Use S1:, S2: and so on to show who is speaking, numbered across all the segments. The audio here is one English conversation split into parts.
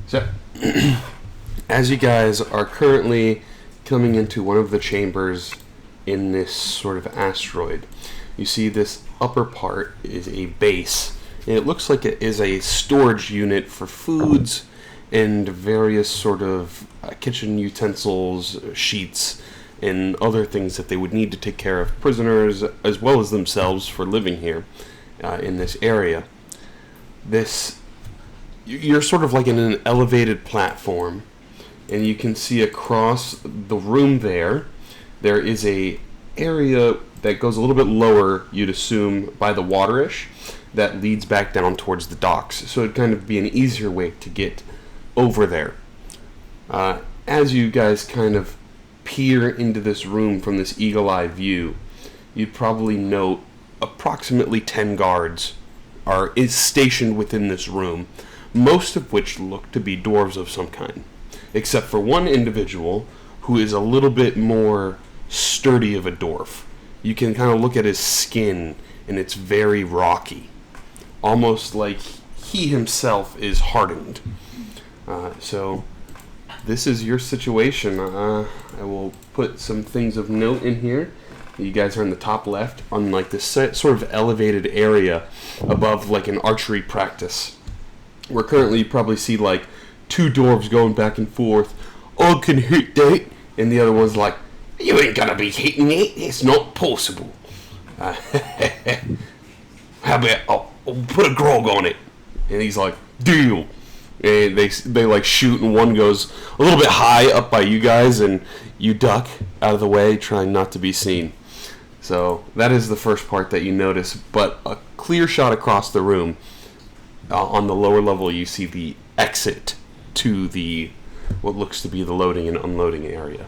S1: So, as you guys are currently coming into one of the chambers in this sort of asteroid, you see this upper part is a base, and it looks like it is a storage unit for foods and various sort of kitchen utensils, sheets, and other things that they would need to take care of prisoners as well as themselves for living here in this area. You're sort of like in an elevated platform, and you can see across the room there is a area that goes a little bit lower, you'd assume, by the waterish, that leads back down towards the docks. So it'd kind of be an easier way to get over there. As you guys kind of peer into this room from this eagle-eye view, you'd probably note approximately 10 guards is stationed within this room, most of which look to be dwarves of some kind, except for one individual who is a little bit more sturdy of a dwarf. You can kind of look at his skin, and it's very rocky, almost like he himself is hardened. So this is your situation. I will put some things of note in here. You guys are in the top left on like this sort of elevated area above like an archery practice. Where currently you probably see like two dwarves going back and forth. I can hit that, and the other one's like, you ain't gonna be hitting it. It's not possible. How about I'll put a grog on it? And he's like, deal. And they like shoot, and one goes a little bit high up by you guys, and you duck out of the way, trying not to be seen. So that is the first part that you notice. But a clear shot across the room. On the lower level, you see the exit to the what looks to be the loading and unloading area.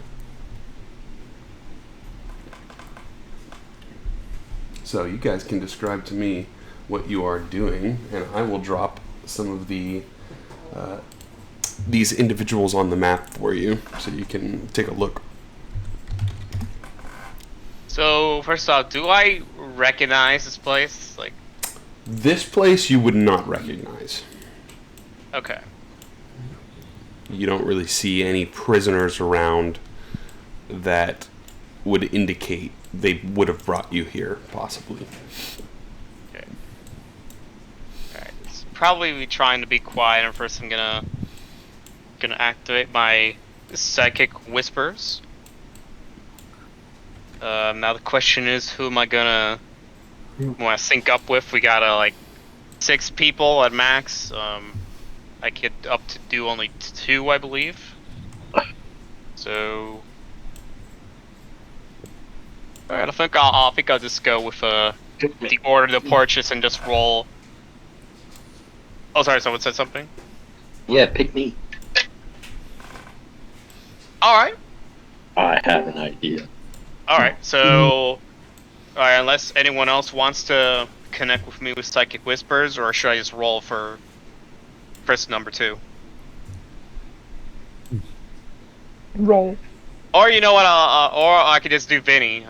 S1: So you guys can describe to me what you are doing, and I will drop some of the these individuals on the map for you, so you can take a look.
S2: So first off, do I recognize this place? Like,
S1: this place you would not recognize.
S2: Okay.
S1: You don't really see any prisoners around that would indicate they would have brought you here, possibly.
S2: Okay. Alright, so probably trying to be quiet, and first I'm gonna activate my psychic whispers. Now the question is, who am I gonna sync up with? We got like 6 people at max. I get up to do only 2, I believe. So, alright, I think I'll just go with the order to purchase and just roll. Oh, sorry, someone said something.
S3: Yeah, pick me.
S2: All right.
S3: I have an idea.
S2: All right. So, all right. Unless anyone else wants to connect with me with psychic whispers, or should I just roll for person number 2?
S4: Roll.
S2: Or you know what? Or I could just do Vinny.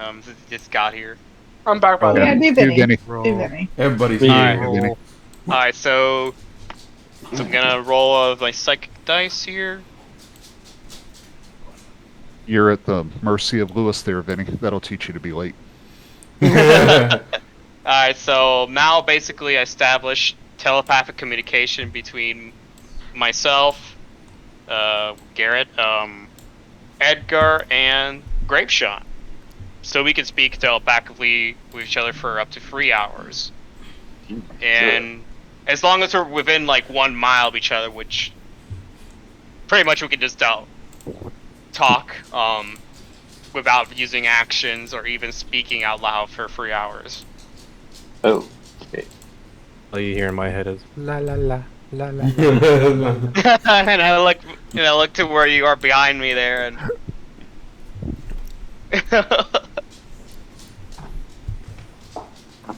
S2: Just got here.
S4: I'm back by
S5: Yeah,
S4: the
S5: do Vinny.
S4: Do Vinny.
S1: Everybody's
S5: Alright,
S1: here.
S5: Vinny.
S2: All right. So I'm gonna roll my psychic dice here.
S5: You're at the mercy of Lewis there, Vinny. That'll teach you to be late.
S2: Alright, so now basically I established telepathic communication between myself, Garrett, Edgar, and Grapeshot. So we can speak telepathically with each other for up to 3 hours. And as long as we're within like 1 mile of each other, which pretty much we can just talk without using actions or even speaking out loud for 3 hours.
S3: Oh, okay.
S6: All you hear in my head is la la la la la.
S2: And I look to where you are behind me there, and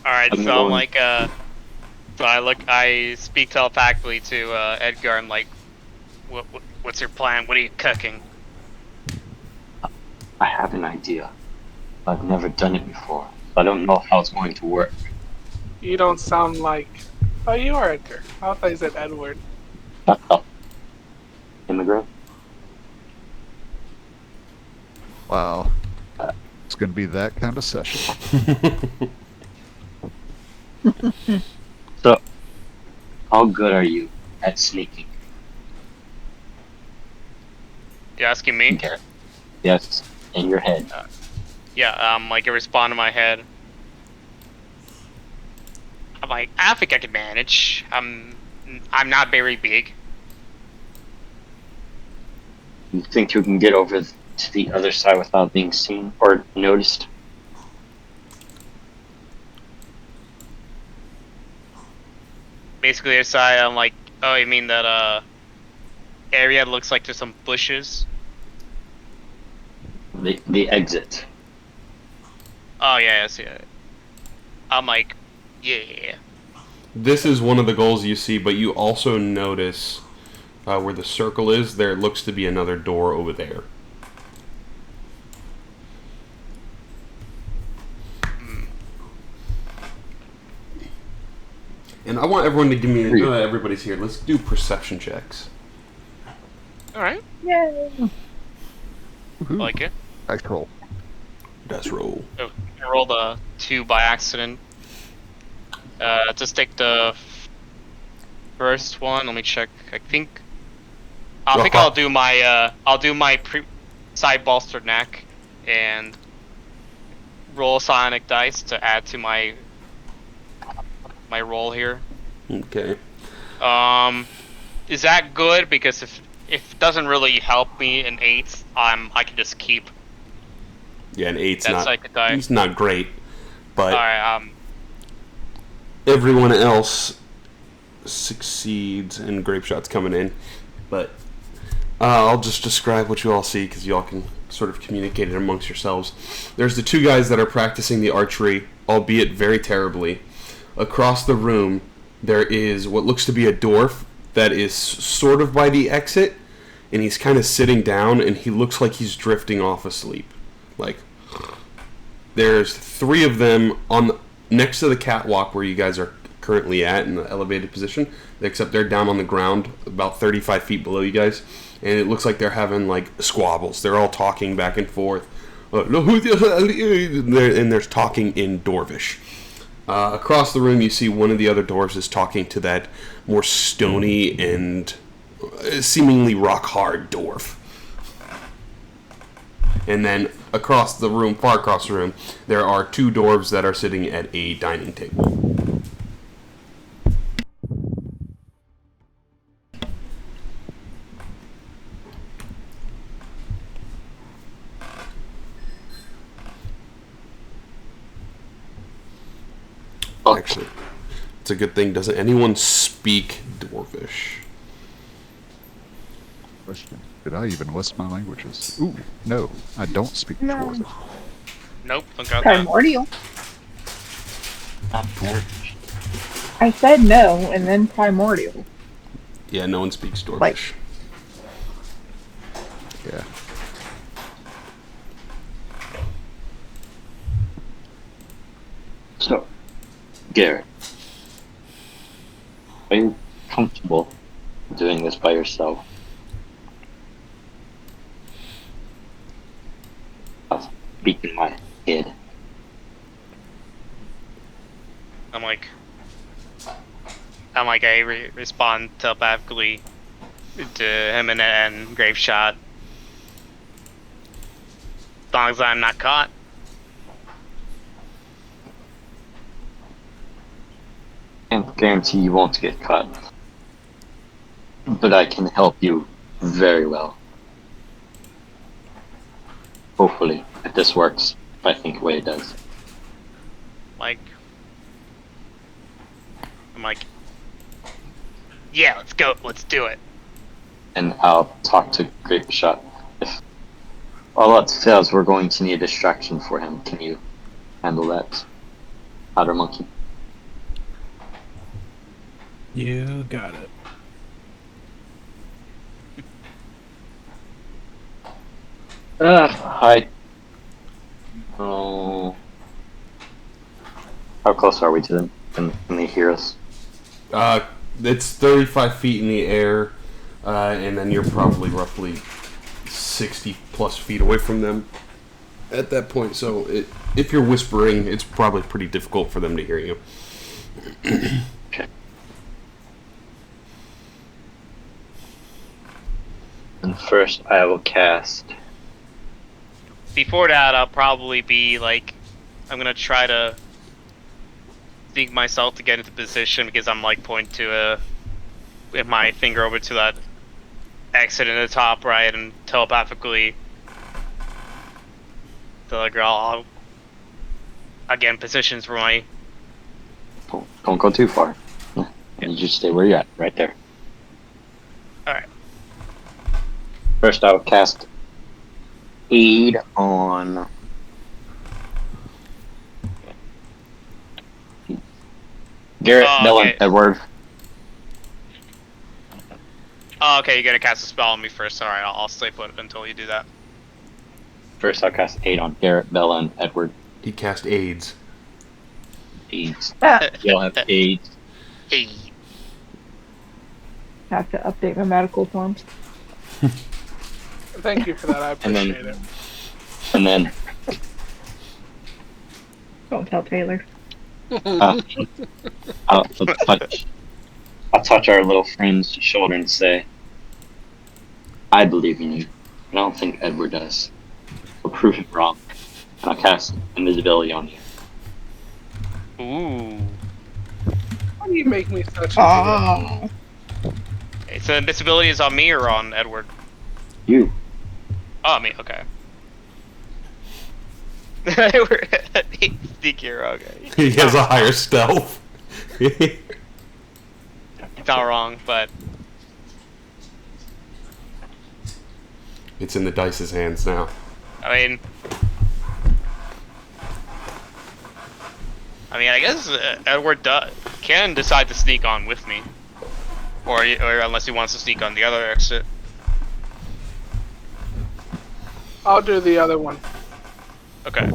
S2: alright, so I'm like so I speak telepathically to Edgar. I'm like, what's your plan? What are you cooking?
S3: I have an idea. I've never done it before. I don't know how it's going to work.
S4: You don't sound like... Oh, you are Edgar. I thought you said Edward.
S3: Shut up. immigrant.
S5: Wow. It's going to be that kind of session.
S3: So, how good are you at sneaking?
S2: You asking me?
S3: Garrett? Yes, in your head.
S2: Yeah, like I respond in my head. I'm like, I think I can manage. I'm not very big.
S3: You think you can get over to the other side without being seen or noticed?
S2: Basically, aside, I'm like, oh, you mean that area looks like there's some bushes?
S3: The exit.
S2: Oh yeah, I see it. I'm like, yeah.
S1: This is one of the goals you see, but you also notice where the circle is, there looks to be another door over there. And I want everyone to give me, everybody's here, let's do perception checks.
S2: All right,
S4: Yay.
S5: Woohoo.
S2: like it.
S5: Dice roll.
S1: Dice roll.
S2: Oh, I rolled a 2 by accident. Just take the first one. Let me check. I think I'll do my side bolstered neck and roll sonic dice to add to my roll here.
S1: Okay.
S2: Is that good? Because if it doesn't really help me in 8s, I can just keep
S1: Yeah, an 8's
S2: that
S1: not,
S2: psychic die.
S1: he's not great, but
S2: Alright,
S1: everyone else succeeds, and grape shot's coming in. But I'll just describe what you all see, because you all can sort of communicate it amongst yourselves. There's the two guys that are practicing the archery, albeit very terribly. Across the room, there is what looks to be a dwarf that is sort of by the exit, and he's kind of sitting down, and he looks like he's drifting off asleep. Like, there's 3 of them on next to the catwalk where you guys are currently at in the elevated position, except they're down on the ground about 35 feet below you guys, and it looks like they're having like squabbles. They're all talking back and forth, and there's talking in Dwarvish. Across the room, you see one of the other dwarves is talking to that more stony and seemingly rock-hard dwarf. And then across the room, far across the room, there are 2 dwarves that are sitting at a dining table. Actually, it's a good thing. Doesn't anyone speak Dwarvish?
S5: Question. Did I even list my languages? Ooh, no, I don't speak
S4: No.
S5: Dwarvish.
S2: nope, don't got that.
S4: Primordial.
S3: Not bad.
S4: I said no, and then primordial.
S1: Yeah, no one speaks Dwarvish.
S4: Like-
S5: Yeah.
S3: So, Garrett, are you comfortable doing this by yourself? I'll speak in my head.
S2: I'm like, I respond telepathically to him and Grave Shot. As long as I'm not caught.
S3: Can't guarantee you won't get caught, but I can help you very well. Hopefully, if this works, I think the way it does.
S2: Like, I'm like, yeah, let's go, let's do it.
S3: And I'll talk to Grape Shot. If all else fails, we're going to need a distraction for him. Can you handle that, Powder Monkey?
S6: You got it.
S3: Hi. Oh. How close are we to them? Can they hear us?
S1: It's 35 feet in the air. and then you're probably roughly 60 plus feet away from them at that point. So if you're whispering, it's probably pretty difficult for them to hear you.
S3: Okay. And first, I will cast.
S2: Before that, I'll probably be like, I'm gonna try to think myself to get into position because I'm like pointing to with my finger over to that exit in the top right and telepathically tell the girl I'll again positions for my.
S3: Don't go too far. You just stay where you're at, right there.
S2: Alright.
S3: First, I will cast Aid on. Garrett, Dylan,
S2: okay.
S3: Edward.
S2: Oh, okay, you're gonna cast a spell on me first. Alright, I'll stay put until you do that.
S3: First, I'll cast Aid on Garrett, Bella, and Edward.
S1: He cast AIDS.
S3: AIDS.
S4: Ah,
S3: You'll have AIDS.
S2: Hey.
S4: have to update my medical forms.
S7: Thank you for that. I
S3: And then-
S7: appreciate it.
S3: And then
S4: Don't tell Taylor.
S3: I'll touch our little friend's shoulder and say, I believe in you. I don't think Edward does. I'll prove it wrong. And I'll cast invisibility on you.
S2: Ooh.
S7: Why do you make me such a
S4: Ah.
S2: Okay, so invisibility is on me or on Edward?
S3: You.
S2: Oh, me, okay. Sneakier, okay.
S1: He has a higher stealth.
S2: He's not wrong, but
S1: It's in the dice's hands now.
S2: I mean, I guess Edward can decide to sneak on with me, or unless he wants to sneak on the other exit.
S7: I'll do the other one.
S2: Okay.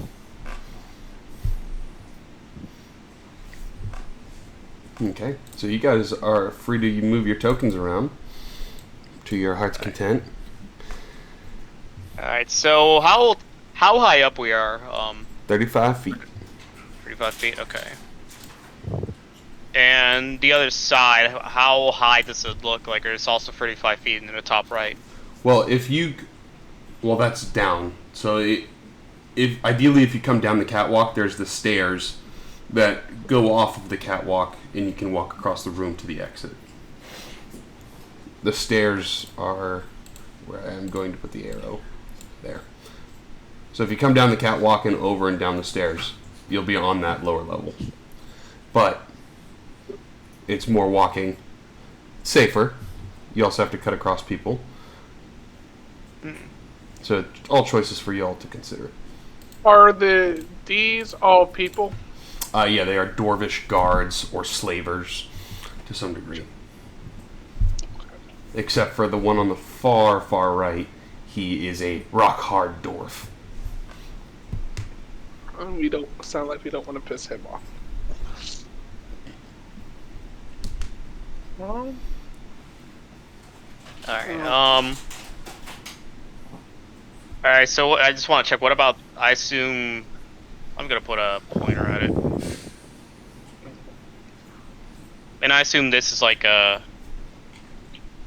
S1: Okay, so you guys are free to move your tokens around to your heart's content.
S2: All right. So how high up we are?
S1: 35 feet.
S2: 35 feet. Okay. And the other side, how high does it look like? Or it's also 35 feet in the top right.
S1: Well, well, that's down. So ideally, if you come down the catwalk, there's the stairs that go off of the catwalk, and you can walk across the room to the exit. The stairs are where I'm going to put the arrow. There. So if you come down the catwalk and over and down the stairs, you'll be on that lower level. But it's more walking. Safer. You also have to cut across people. So all choices for y'all to consider.
S7: Are these all people?
S1: Yeah, they are dwarvish guards or slavers to some degree. Except for the one on the far, far right. He is a rock-hard dwarf.
S7: We don't sound like we don't want to piss him off. Well,
S2: Alright, Alright, so I just want to check, what about, I assume, I'm gonna put a pointer at it. And I assume this is like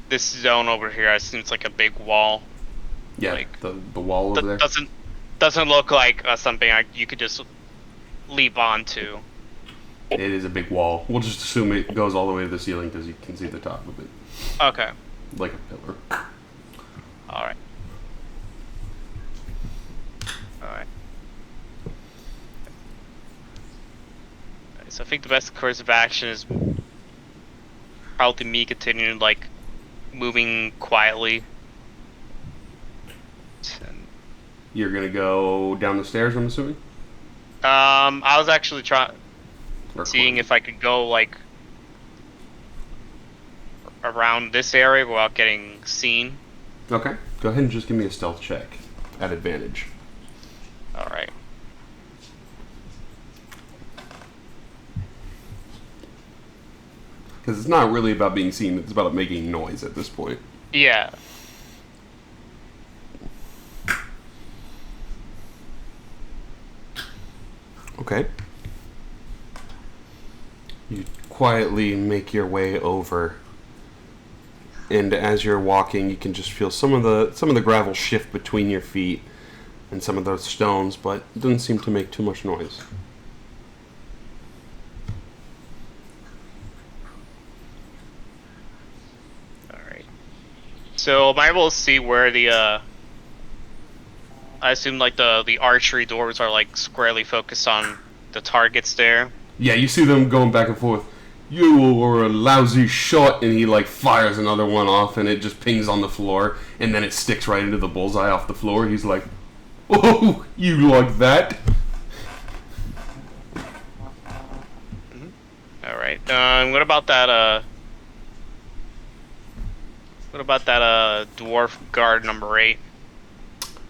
S2: this zone over here, I assume it's like a big wall.
S1: Yeah,
S2: Like,
S1: the wall over there.
S2: Doesn't look like something you could just leap onto.
S1: It is a big wall. We'll just assume it goes all the way to the ceiling because you can see the top of it.
S2: Okay.
S1: Like a pillar.
S2: Alright. Alright. So I think the best course of action is probably me continuing, like, moving quietly. And,
S1: You're going to go down the stairs, I'm assuming?
S2: I was actually
S1: Or
S2: seeing
S1: climb?
S2: if I could go, like, around this area without getting seen.
S1: Okay. Go ahead and just give me a stealth check at advantage.
S2: Alright.
S1: Because it's not really about being seen, it's about making noise at this point.
S2: Yeah.
S1: Okay. You quietly make your way over, and as you're walking, you can just feel some of the gravel shift between your feet and some of those stones, but it doesn't seem to make too much noise.
S2: Alright. So am I able to see where the I assume like the archery doors are like squarely focused on the targets there?
S1: Yeah, you see them going back and forth. You were a lousy shot, and he like fires another one off, and it just pings on the floor, and then it sticks right into the bullseye off the floor. He's like, "Oh, you like that?"
S2: Alright. What about that dwarf guard number 8?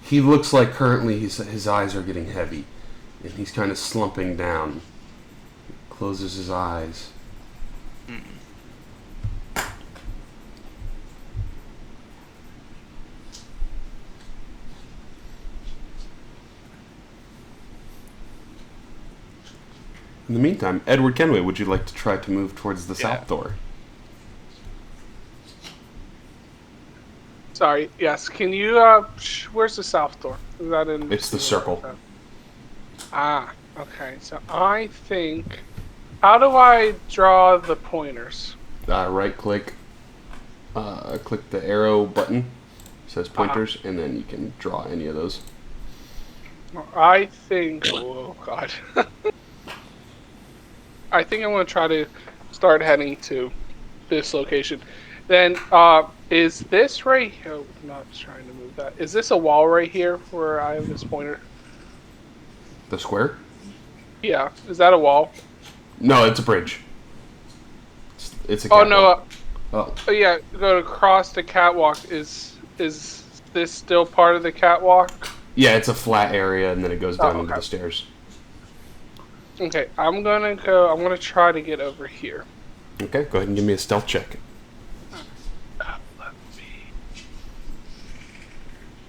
S1: He looks like currently his eyes are getting heavy, and he's kind of slumping down. Closes his eyes. In the meantime, Edward Kenway, would you like to try to move towards the south door?
S7: Sorry. Yes. Can you? Where's the south door? Is that in?
S1: It's the circle.
S7: Ah. Okay. So I think. How do I draw the pointers?
S1: Right click. Click the arrow button. It says pointers, and then you can draw any of those.
S7: I think. Oh God. I think I'm going to try to start heading to this location. Then, is this right here? Oh, I'm not trying to move that. Is this a wall right here where I have this pointer?
S1: The square?
S7: Yeah. Is that a wall?
S1: No, it's a bridge. It's a
S7: Oh,
S1: catwalk.
S7: no. Oh, yeah. Go across the catwalk. Is this still part of the catwalk?
S1: Yeah, it's a flat area, and then it goes down into
S7: okay.
S1: the stairs.
S7: Okay, I'm gonna try to get over here.
S1: Okay, go ahead and give me a stealth check.
S7: Let me...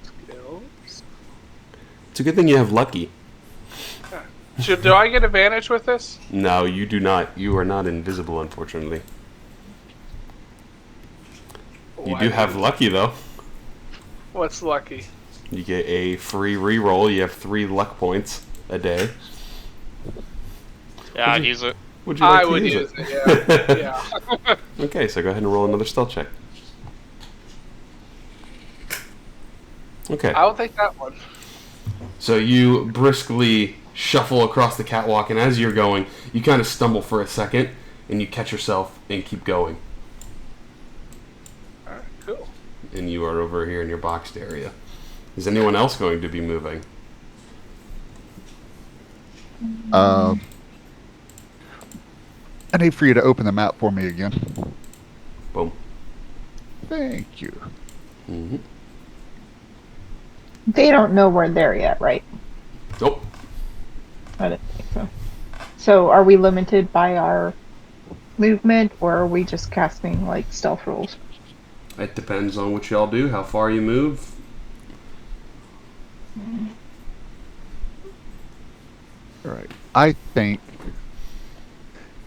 S7: Skills.
S1: It's a good thing you have lucky.
S7: Do I get advantage with this?
S1: No, you do not. You are not invisible, unfortunately. You do have lucky, though.
S7: What's lucky?
S1: You get a free reroll. You have 3 luck points a day.
S2: Yeah, I'd use it.
S1: Would you like
S7: I
S1: to
S7: would
S1: use
S7: it. Yeah. Yeah.
S1: Okay, so go ahead and roll another stealth check. Okay.
S7: I'll take that one.
S1: So you briskly shuffle across the catwalk, and as you're going, you kind of stumble for a second, and you catch yourself and keep going.
S7: Alright, cool.
S1: And you are over here in your boxed area. Is anyone else going to be moving?
S5: I need for you to open the map for me again.
S1: Boom.
S5: Thank you.
S1: Mm-hmm.
S4: They don't know we're there yet, right?
S1: Nope.
S4: I didn't think so. So are we limited by our movement, or are we just casting, like, stealth rules?
S1: It depends on what y'all do, how far you move.
S5: Alright. I think...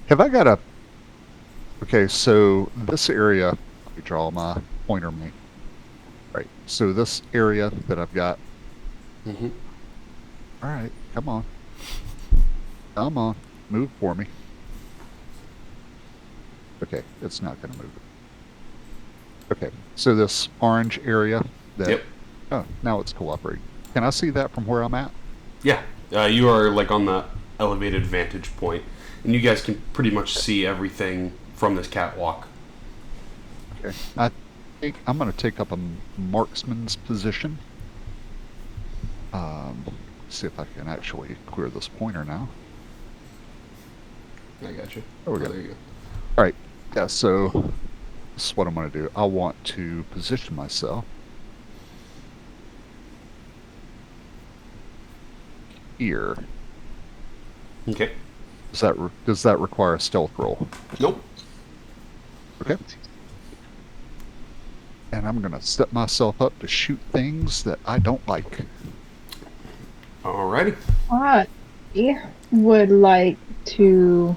S5: Have I got a... Okay, so this area... Let me draw my pointer mate. Right, so this area that I've got...
S1: Mm-hmm.
S5: Alright, come on. Come on. Move for me. Okay, it's not going to move it. Okay, so this orange area that...
S1: Yep.
S5: Oh, now it's cooperating. Can I see that from where I'm at?
S1: Yeah. You are, like, on the elevated vantage point, and you guys can pretty much see everything from this catwalk.
S5: Okay. I think I'm going to take up a marksman's position. See if I can actually clear this pointer now.
S1: I got you.
S5: There we go.
S1: There you go.
S5: Alright, yeah, so this is what I'm going to do. I want to position myself here.
S1: Okay.
S5: Does that require a stealth roll?
S1: Nope.
S5: Okay. and I'm going to set myself up to shoot things that I don't like.
S1: Alrighty.
S4: I would like to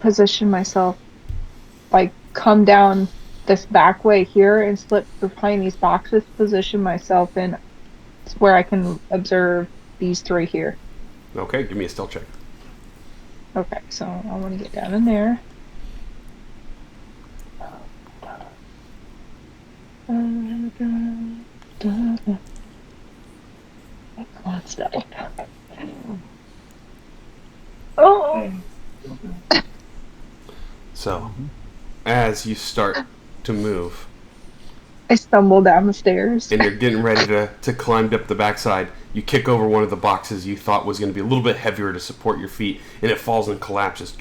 S4: position myself, like come down this back way here and slip behind these boxes, position myself in where I can observe these three here.
S1: Okay, give me a stealth check.
S4: Okay, so I want to get down in there. Let's stealth. Oh!
S1: So, as you start to move,
S4: I stumble down the stairs.
S1: and you're getting ready to climb up the backside, you kick over one of the boxes you thought was going to be a little bit heavier to support your feet, and it falls and collapses.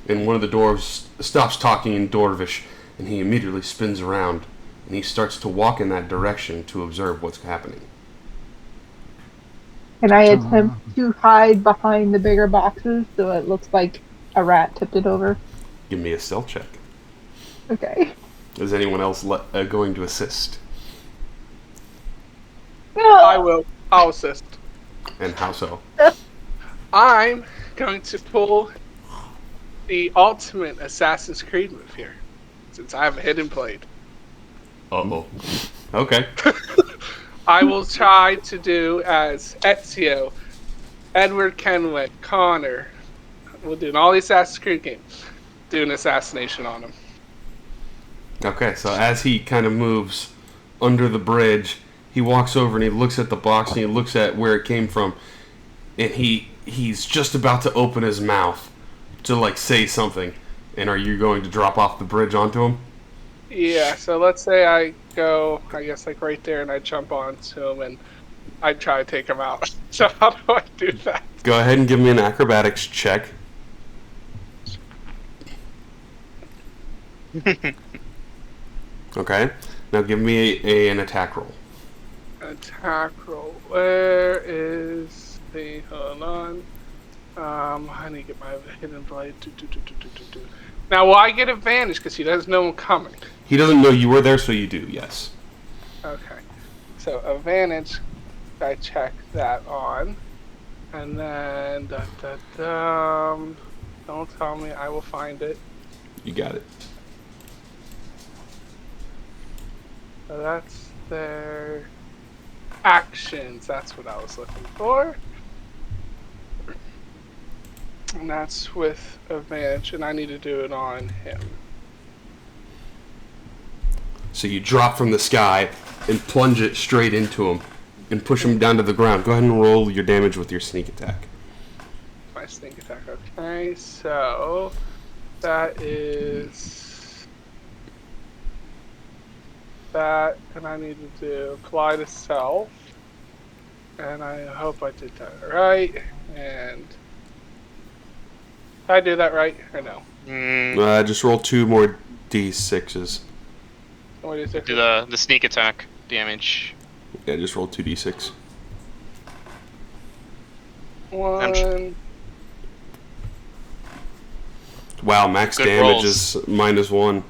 S1: And one of the dwarves stops talking in Dwarvish, and he immediately spins around, and he starts to walk in that direction to observe what's happening.
S4: Can I attempt to hide behind the bigger boxes so it looks like a rat tipped it over?
S1: Give me a stealth check.
S4: Okay.
S1: Is anyone else going to assist?
S7: I will. I'll assist.
S1: And how so?
S7: I'm going to pull the ultimate Assassin's Creed move here, since I have a hidden blade.
S1: Uh-oh. Okay.
S7: I will try to do as Ezio, Edward Kenway, Connor. We'll do in all the Assassin's Creed games. Do an assassination on him.
S1: Okay, so as he kind of moves under the bridge, he walks over and he looks at the box and he looks at where it came from, and he's just about to open his mouth to like say something. And are you going to drop off the bridge onto him?
S7: Yeah, so let's say I go, I guess like right there, and I jump onto him and I try to take him out. So how do I do that?
S1: Go ahead and give me an acrobatics check. Okay, now give me an attack roll.
S7: Attack roll. Where is the, hold on. I need to get my hidden blade. Now, will I get advantage because he doesn't know I'm coming?
S1: He doesn't know you were there, so you do, yes.
S7: Okay. So, advantage, I check that on. And then, don't tell me, I will find it.
S1: You got it.
S7: So that's their actions. That's what I was looking for. And that's with advantage, and I need to do it on him.
S1: So you drop from the sky and plunge it straight into him and push him down to the ground. Go ahead and roll your damage with your sneak attack.
S7: My sneak attack. Okay, so that is that, and I need to do apply to self, and I hope I did that right. And did I do that right or no?
S1: Just roll 2 more d6s.
S7: What do you think?
S2: Do the sneak attack damage.
S1: Yeah, just roll 2d6.
S7: One.
S1: Wow, max
S2: Good
S1: damage
S2: rolls.
S1: is -1.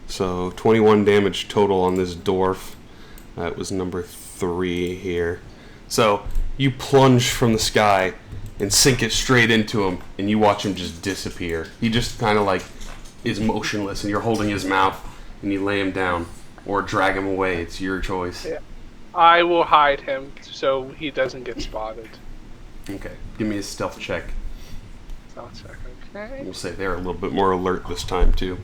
S1: So 21 damage total on this dwarf. That was number 3 here. So you plunge from the sky and sink it straight into him, and you watch him just disappear. He just kind of like is motionless, and you're holding his mouth, and you lay him down or drag him away. It's your choice.
S7: Yeah. I will hide him so he doesn't get spotted.
S1: Okay, give me a stealth check.
S7: So I'll check. Okay.
S1: We'll say they're a little bit more alert this time too.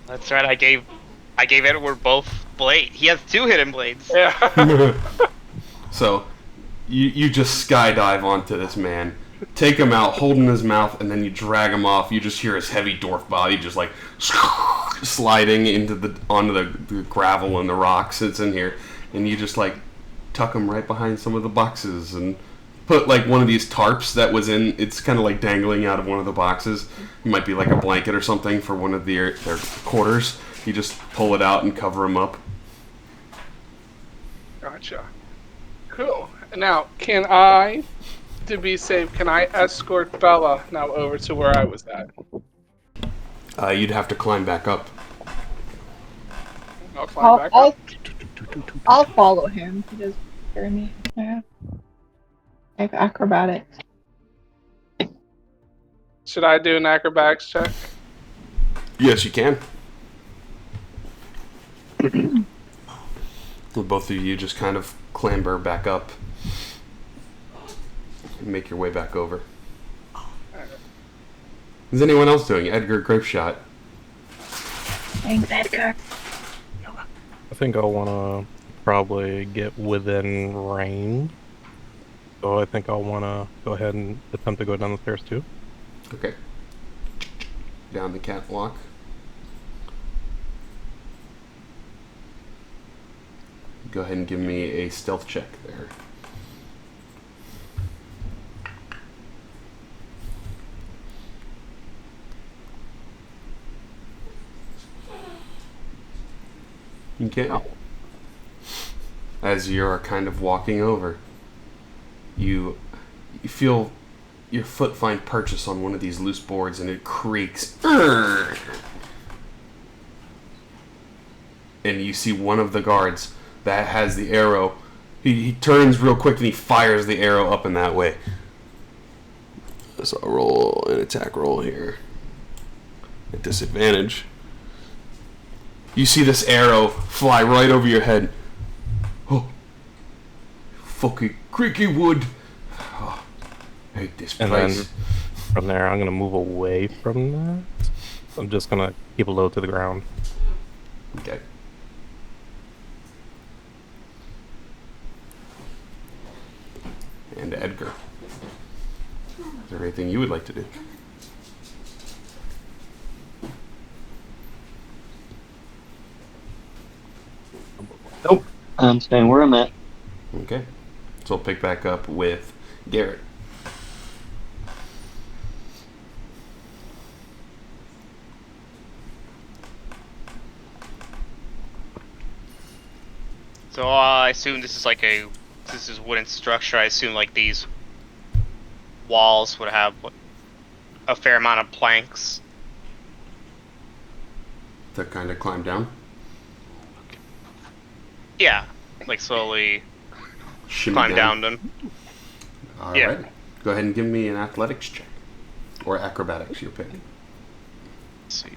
S2: That's right. I gave Edward both blade. He has 2 hidden blades.
S7: Yeah.
S1: So you just skydive onto this man, take him out, hold him in his mouth, and then you drag him off. You just hear his heavy dwarf body just like sliding onto the gravel and the rocks that's in here, and you just like tuck him right behind some of the boxes and put like one of these tarps that was in. It's kind of like dangling out of one of the boxes. It might be like a blanket or something for one of their quarters. You just pull it out and cover him up.
S7: Gotcha. Cool. Now, can I, to be safe, can I escort Bella now over to where I was at?
S1: You'd have to climb back up.
S7: I'll climb back up.
S4: I'll follow him. He doesn't scare me. Yeah. I have acrobatics.
S7: Should I do an acrobatics check?
S1: Yes, you can. Both of you just kind of clamber back up and make your way back over. Is anyone else doing it? Edgar Grapeshot?
S4: Thanks, Edgar.
S6: I think I'll want to probably get within range. So I think I'll want to go ahead and attempt to go down the stairs too.
S1: Okay. Down the catwalk. Go ahead and give me a stealth check there. Okay. As you're kind of walking over, you feel your foot find purchase on one of these loose boards and it creaks. And you see one of the guards that has the arrow. He turns real quick and he fires the arrow up in that way. So I'll roll an attack roll here. At disadvantage. You see this arrow fly right over your head. Oh, fucking creaky wood. Oh, I hate this place.
S6: And then from there, I'm going to move away from that. I'm just going to keep it low to the ground.
S1: Okay. And Edgar. Is there anything you would like to do?
S3: Nope. I'm staying where I'm at.
S1: Okay. So I'll pick back up with Garrett.
S2: So I assume this is wooden structure. I assume like these walls would have a fair amount of planks.
S1: To kind of climb down.
S2: Yeah, like slowly
S1: Shimmy
S2: climb down them.
S1: All
S2: Yeah.
S1: right. Go ahead and give me an athletics check. Or acrobatics, your pick.
S2: Let's see.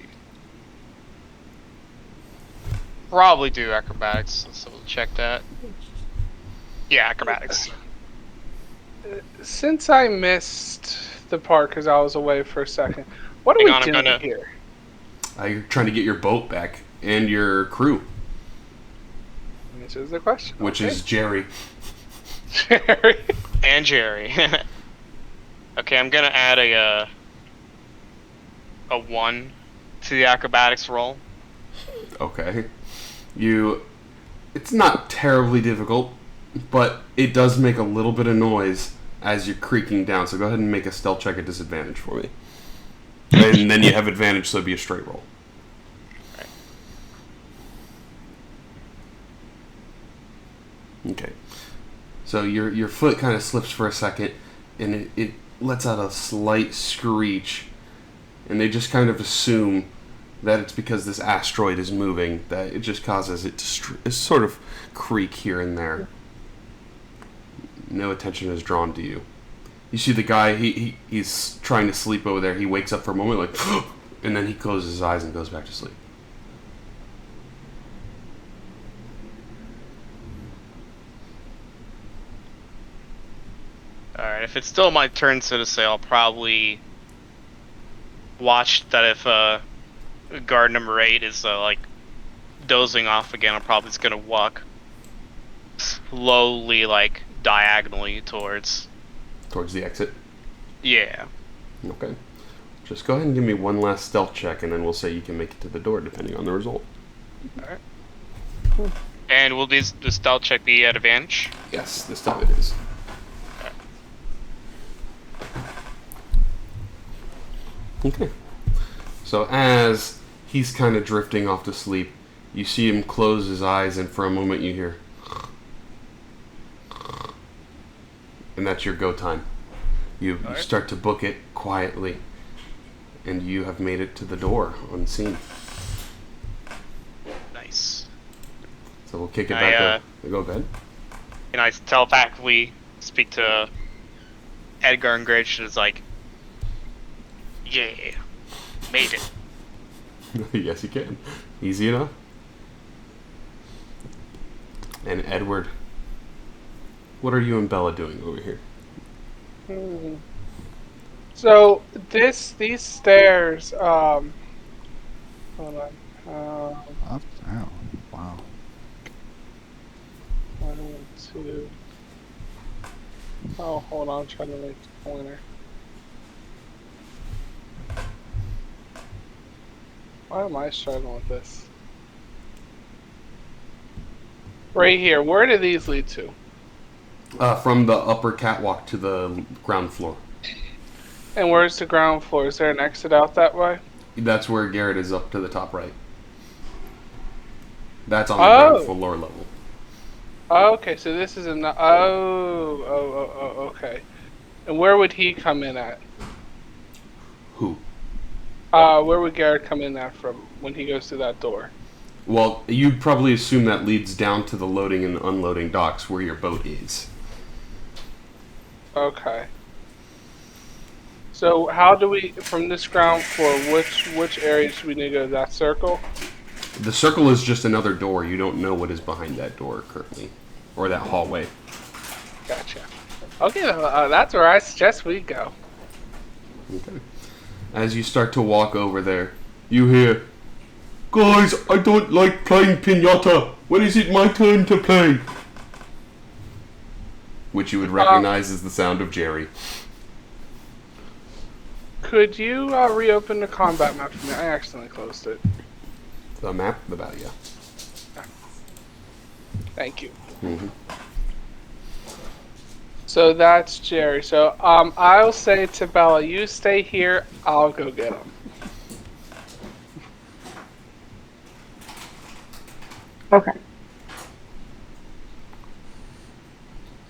S2: Probably do acrobatics, so we'll check that. Yeah, acrobatics.
S7: Since I missed the part because I was away for a second, what are
S2: Hang
S7: we
S2: on, I'm
S7: doing
S2: gonna-
S7: here?
S1: You're trying to get your boat back and your crew,
S7: Which is the question.
S1: which
S7: Okay.
S1: is Jerry.
S7: Jerry.
S2: And Jerry. Okay, I'm gonna add a 1 to the acrobatics roll.
S1: Okay. It's not terribly difficult, but it does make a little bit of noise as you're creaking down, so go ahead and make a stealth check at disadvantage for me. And then you have advantage, so it'll be a straight roll. Okay. So your foot kind of slips for a second, and it lets out a slight screech, and they just kind of assume that it's because this asteroid is moving, that it just causes it to sort of creak here and there. No attention is drawn to you. You see the guy, he's trying to sleep over there. He wakes up for a moment like, and then he closes his eyes and goes back to sleep.
S2: Alright, if it's still my turn, so to say, I'll probably watch that if guard number 8 is like dozing off again, I'm probably just gonna walk slowly, like diagonally towards
S1: Towards the exit.
S2: Yeah.
S1: Okay. Just go ahead and give me one last stealth check, and then we'll say you can make it to the door, depending on the result.
S2: Alright. And will the stealth check be at advantage?
S1: Yes, this time it is. Okay. So as he's kind of drifting off to sleep, you see him close his eyes, and for a moment you hear... And that's your go time. You start to book it quietly. and you have made it to the door unseen.
S2: Nice.
S1: So we'll kick it back up. Go ahead.
S2: And I telepathically speak to Edgar and Gridge, and is like, yeah, made it.
S1: Yes, you can. Easy enough. And Edward, what are you and Bella doing over here?
S7: So these stairs. Hold on.
S5: Up, down. Wow.
S7: 1, 2. Oh, hold on. I'm trying to make the pointer. Why am I struggling with this? Right here. Where do these lead to?
S1: From the upper catwalk to the ground floor.
S7: And where's the ground floor? Is there an exit out that way?
S1: That's where Garrett is, up to the top right. That's on the ground floor level.
S7: Oh, okay, so this is an okay. And where would he come in at?
S1: Who?
S7: Where would Garrett come in at from when he goes through that door?
S1: Well, you'd probably assume that leads down to the loading and unloading docks where your boat is.
S7: Okay. So how do we, from this ground floor, which areas do we need to go to? That circle?
S1: The circle is just another door. You don't know what is behind that door currently. Or that hallway.
S7: Gotcha. Okay, that's where I suggest we go.
S1: Okay. As you start to walk over there, you hear, "Guys, I don't like playing piñata. When is it my turn to play?" Which you would recognize as the sound of Jerry.
S7: Could you reopen the combat map for me? I accidentally closed it.
S1: The map? The battle, yeah.
S7: Thank you.
S1: Mm-hmm.
S7: So that's Jerry. So I'll say to Bella, you stay here. I'll go get him.
S4: Okay.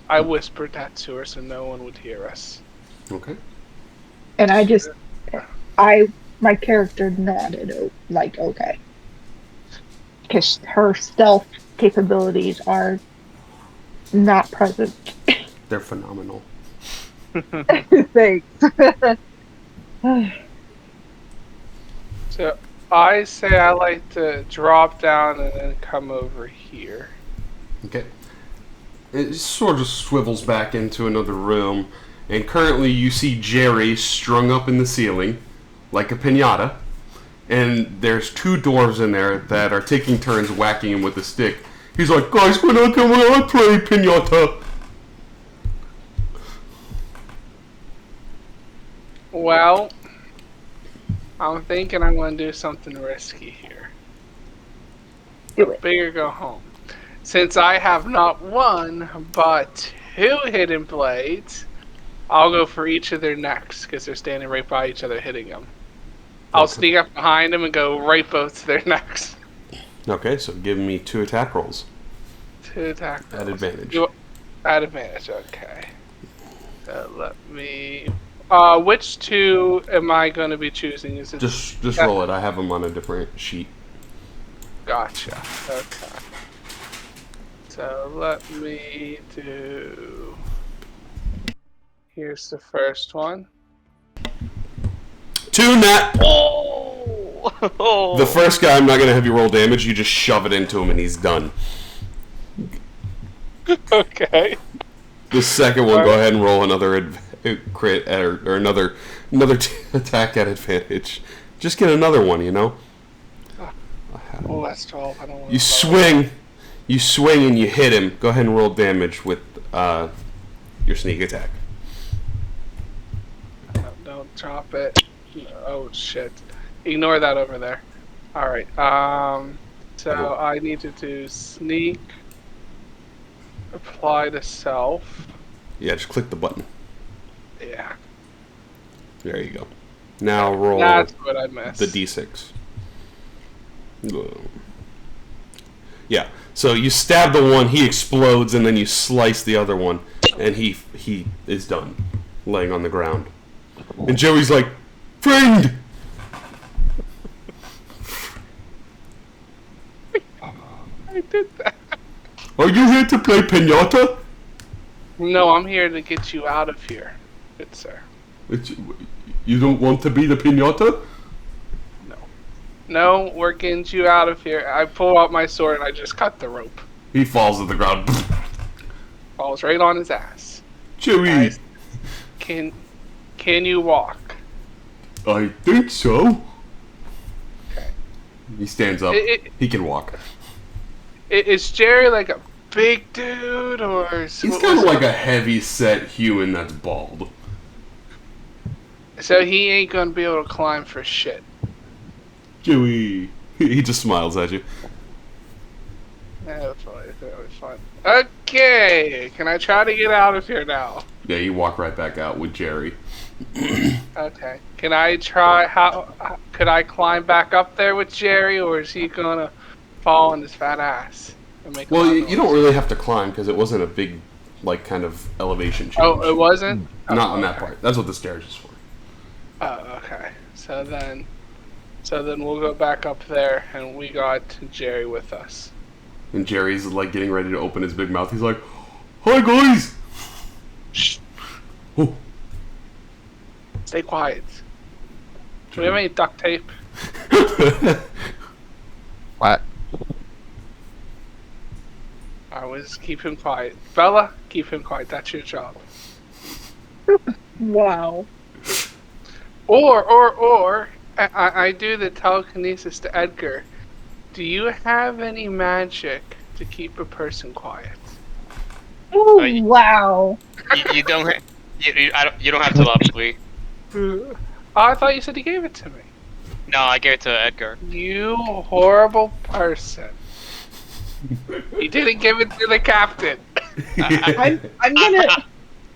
S7: I whispered that to her so no one would hear us.
S1: Okay.
S4: And my character nodded, like, okay. Because her stealth capabilities are not present.
S1: They're phenomenal.
S4: Thanks.
S7: So I say I like to drop down and then come over here.
S1: Okay. It sort of swivels back into another room, and currently you see Jerry strung up in the ceiling, like a piñata, and there's two dwarves in there that are taking turns whacking him with a stick. He's like, "Guys, when I play piñata?"
S7: Well, I'm thinking I'm going to do something risky here.
S4: Do it.
S7: Big or go home. Since I have not one, but 2 hidden blades, I'll go for each of their necks, because they're standing right by each other hitting them. I'll sneak up behind them and go right both to their necks.
S1: Okay, so give me 2 attack rolls.
S7: 2 attack rolls.
S1: At advantage.
S7: At advantage, okay. So let me... which 2 am I going to be choosing? Is it
S1: Just roll it. I have them on a different sheet.
S7: Gotcha. Okay. So let me do... Here's the first one.
S1: 2 nat.
S2: Oh!
S1: The first guy, I'm not going to have you roll damage. You just shove it into him and he's done.
S7: Okay.
S1: The second one, go ahead and roll another crit or another attack at advantage. Just get another one, you know.
S7: Oh, that's 12. I don't want
S1: You swing and you hit him. Go ahead and roll damage with your sneak attack.
S7: Don't drop it. Oh shit. Ignore that over there. Alright, so I need to do sneak, apply to self.
S1: Yeah, just click the button.
S7: Yeah.
S1: There you go. Now roll
S7: That's what I missed.
S1: the d6. Yeah, so you stab the one, he explodes, and then you slice the other one, and he is done, laying on the ground. And Joey's like, "Friend,
S7: I did that.
S1: Are you here to play pinata?
S7: No, I'm here to get you out of here, good sir.
S1: You don't want to be the pinata?
S7: No, we're getting you out of here. I pull out my sword and I just cut the rope.
S1: He falls to the ground.
S7: Falls right on his ass.
S1: Chewie.
S7: Guys, can you walk?
S1: I think so.
S7: Okay.
S1: He stands up. He can walk.
S7: Is Jerry like a big dude or?
S1: He's kind of like a heavy-set human that's bald.
S7: So he ain't gonna be able to climb for shit.
S1: Chewie. He just smiles at you.
S7: That's fine. That was fun. Okay, can I try to get out of here now?
S1: Yeah, you walk right back out with Jerry.
S7: Okay. Can I try? Could I climb back up there with Jerry, or is he gonna fall on his fat ass and make?
S1: Well, you don't really have to climb because it wasn't a big, like, kind of elevation change.
S7: Oh, it wasn't.
S1: Not on that part. That's what the stairs is for.
S7: Oh, okay. So then we'll go back up there, and we got Jerry with us.
S1: And Jerry's like getting ready to open his big mouth. He's like, "Hi guys."
S7: Shh.
S1: Oh.
S7: Stay quiet. Do we have any duct tape?
S5: What?
S7: I was keep him quiet. Bella, keep him quiet. That's your job.
S4: Wow.
S7: Or I do the telekinesis to Edgar. Do you have any magic to keep a person quiet?
S4: Ooh, wow.
S2: You don't. You don't have telepathy.
S7: Oh, I thought you said he gave it to me.
S2: No, I gave it to Edgar.
S7: You horrible person. You didn't give it to the captain.
S4: I'm gonna.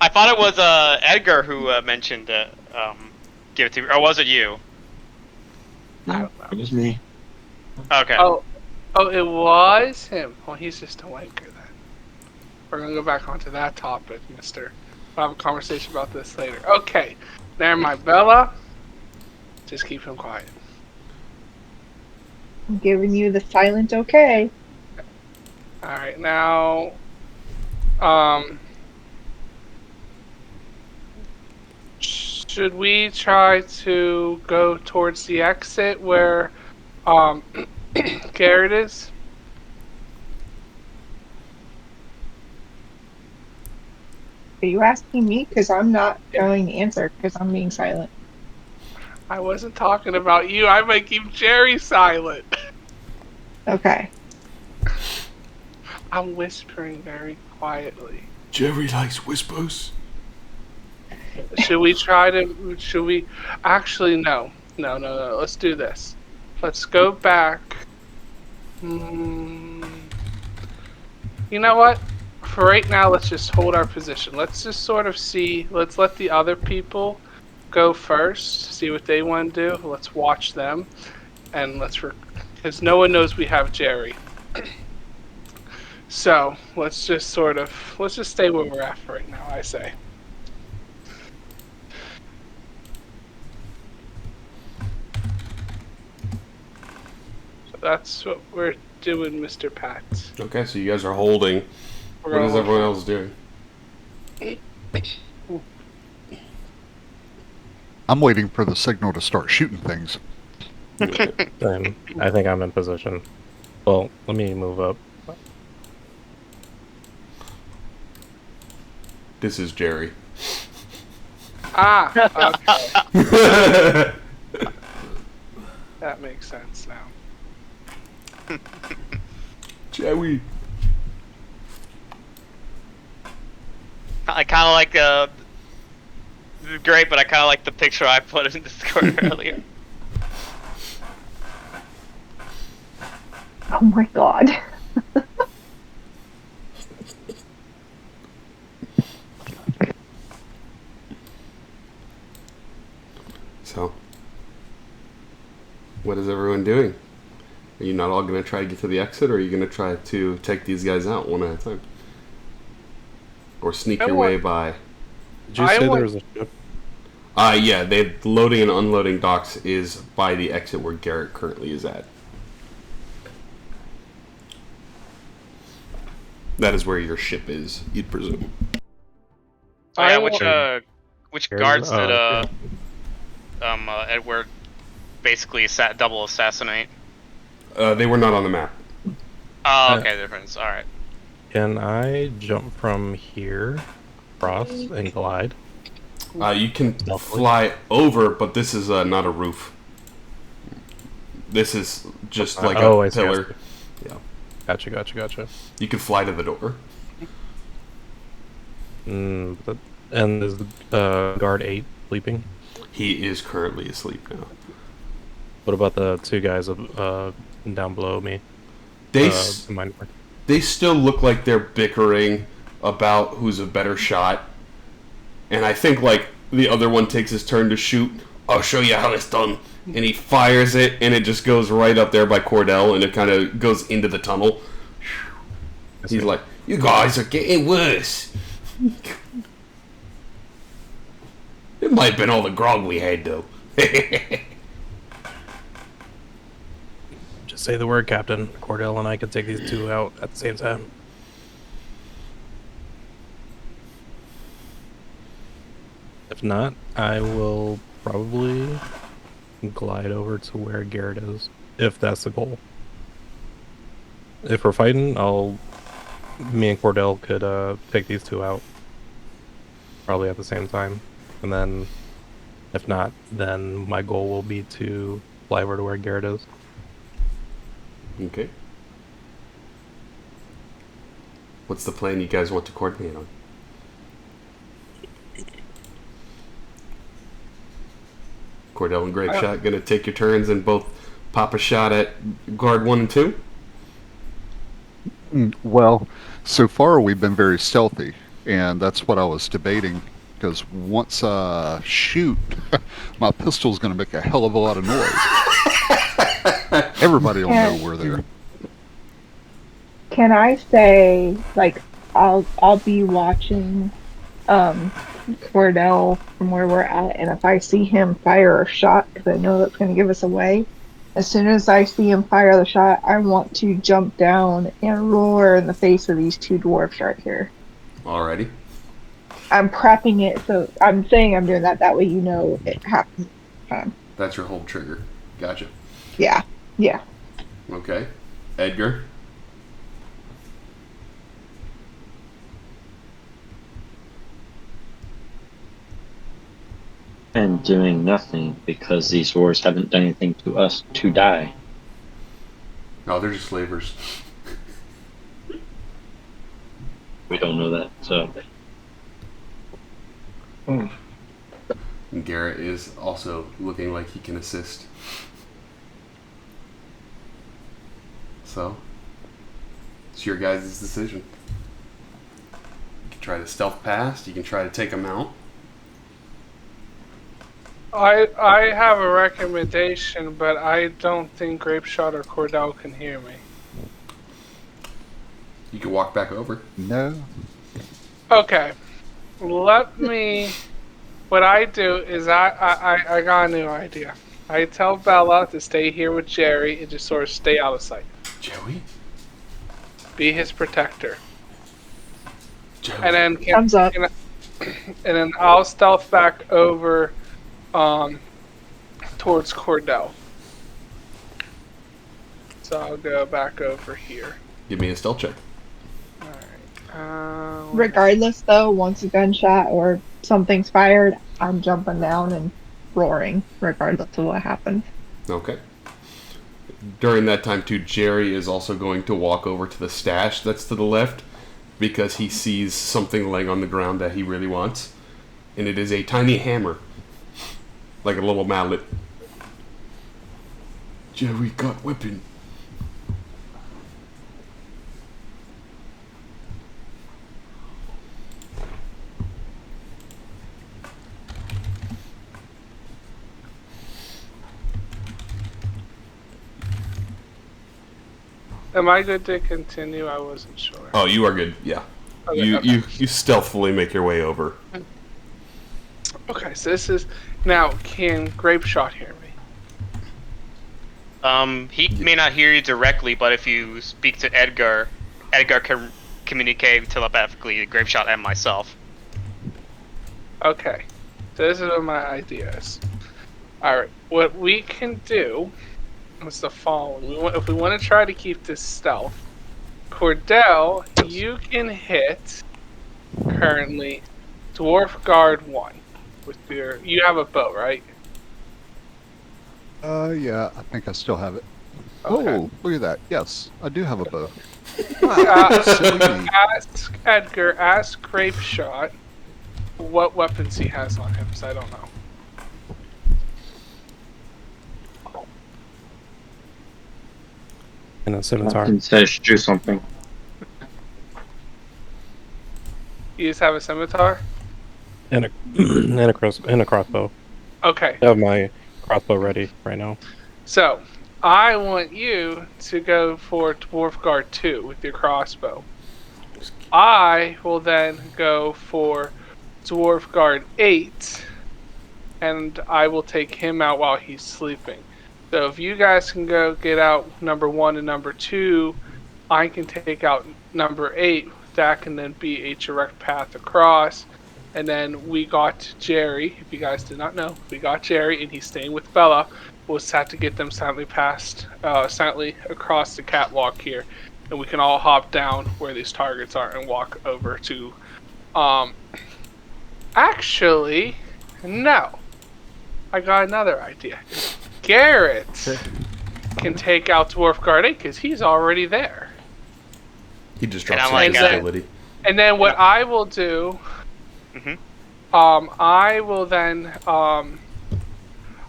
S2: I thought it was Edgar who mentioned give it to me, or was it you?
S3: No, it was me.
S2: Okay.
S7: Oh, it was him. Well, he's just a wanker then. We're gonna go back onto that topic, mister. We'll have a conversation about this later. Okay. Never mind, Bella. Just keep him quiet.
S4: I'm giving you the silent okay.
S7: Alright, now should we try to go towards the exit where Garrett is?
S4: Are you asking me? Because I'm not going to answer because I'm being silent.
S7: I wasn't talking about you. I might keep Jerry silent.
S4: Okay.
S7: I'm whispering very quietly.
S1: Jerry likes whispers.
S7: Should we try to... Should we... Actually, no. No. Let's do this. Let's go back. You know what? For right now, let's just hold our position. Let's just sort of see... Let's let the other people go first. See what they want to do. Let's watch them. And let's... Because no one knows we have Jerry. So, let's just sort of... Let's just stay where we're at for right now, I say. That's what we're doing, Mr. Pat.
S1: Okay, so you guys are holding. What is everyone else doing?
S5: I'm waiting for the signal to start shooting things.
S6: Then I think I'm in position. Well, let me move up.
S1: This is Jerry.
S7: Ah, okay. That makes sense now.
S1: Jerry.
S2: I kind of like this is great, but I kind of like the picture I put in Discord earlier.
S4: Oh my god.
S1: So, what is everyone doing? Are you not all going to try to get to the exit, or are you going to try to take these guys out one at a time? Or sneak your way by?
S6: Did you say there was a ship?
S1: Yeah, the loading and unloading docks is by the exit where Garrett currently is at. That is where your ship is, you'd presume.
S2: Oh yeah, which
S6: Here's-
S2: guards did
S6: yeah.
S2: Edward basically double assassinate?
S1: They were not on the map.
S2: Oh, okay, difference. All right.
S6: Can I jump from here, across, and glide?
S1: You can
S6: Stealthily.
S1: fly over, but this is not a roof. This is just like
S6: Oh,
S1: a
S6: I see, I
S1: pillar. Yeah.
S6: Gotcha.
S1: You can fly to the door.
S6: And is guard 8 sleeping?
S1: He is currently asleep now.
S6: What about the two guys down below me?
S1: They
S6: Mine.
S1: still look like they're bickering about who's a better shot. And I think like the other one takes his turn to shoot. I'll show you how it's done. And he fires it, and it just goes right up there by Cordell, and it kind of goes into the tunnel. He's like, "You guys are getting worse." It might have been all the grog we had, though.
S6: Just say the word, Captain. Cordell and I can take these two out at the same time. If not, I will probably glide over to where Garrett is, if that's the goal. If we're fighting, me and Cordell could take these two out, probably at the same time, and then if not, then my goal will be to fly over to where Garrett is.
S1: Okay. What's the plan you guys want to coordinate on? Cordell and Grapeshot gonna take your turns and both pop a shot at guard 1 and 2?
S5: Well, so far we've been very stealthy, and that's what I was debating. Because once I shoot, my pistol's going to make a hell of a lot of noise. Everybody will know we're there.
S4: Can I say, like, I'll be watching Cordell from where we're at, and if I see him fire a shot, because I know that's going to give us away, as soon as I see him fire the shot, I want to jump down and roar in the face of these two dwarfs right here.
S1: Alrighty.
S4: I'm prepping it, so I'm saying I'm doing that. That way you know it happens.
S1: That's your whole trigger. Gotcha.
S4: Yeah.
S1: Okay. Edgar?
S3: And doing nothing because these dwarves haven't done anything to us to die.
S1: No, they're just slavers.
S3: We don't know that, so.
S1: And Garrett is also looking like he can assist. So, it's your guys' decision. You can try to stealth past, you can try to take them out.
S7: I have a recommendation, but I don't think Grapeshot or Cordell can hear me.
S1: You can walk back over.
S5: No.
S7: Okay. Let me... What I do is I got a new idea. I tell Bella to stay here with Jerry and just sort of stay out of sight.
S1: Joey?
S7: Be his protector.
S1: Joey?
S7: And then
S4: Thumbs up.
S7: and then I'll stealth back over towards Cordell. So I'll go back over here.
S1: Give me a stealth check.
S7: Alright.
S4: Regardless, though, once a gunshot or something's fired, I'm jumping down and roaring, regardless of what happens.
S1: Okay. During that time, too, Jerry is also going to walk over to the stash that's to the left because he sees something laying on the ground that he really wants. And it is a tiny hammer. Like a little mallet. Jerry got weapon.
S7: Am I good to continue? I wasn't sure.
S1: Oh, you are good. Yeah.
S7: Okay, okay.
S1: You stealthily make your way over.
S7: Okay, so this is... Now, can Grapeshot hear me?
S2: He may not hear you directly, but if you speak to Edgar, Edgar can communicate telepathically to Graveshot and myself.
S7: Okay. So this is what my idea is. Alright, what we can do is the following. If we want to try to keep this stealth, Cordell, you can hit currently Dwarf Guard 1 with your. You have a bow, right?
S5: Yeah, I think I still have it.
S7: Okay.
S5: Oh, look at that. Yes, I do have a bow.
S7: So ask Edgar, ask Grapeshot what weapons he has on him, because I don't know.
S6: And a scimitar.
S3: Captain says do something.
S7: You just have a scimitar?
S6: And a crossbow.
S7: Okay.
S6: I have my crossbow ready right now.
S7: So, I want you to go for Dwarf Guard 2 with your crossbow. I will then go for Dwarf Guard 8, and I will take him out while he's sleeping. So if you guys can go get out number 1 and number 2, I can take out number 8. That can then be a direct path across. And then we got Jerry. If you guys did not know, we got Jerry, and he's staying with Bella. We'll just have to get them silently across the catwalk here, and we can all hop down where these targets are and walk over to. Actually, no. I got another idea. Garrett can take out Dwarf Guard 8 because he's already there.
S1: He just
S2: And
S1: drops
S2: I'm
S1: his
S2: like,
S1: ability.
S7: And then what I will do, I will then,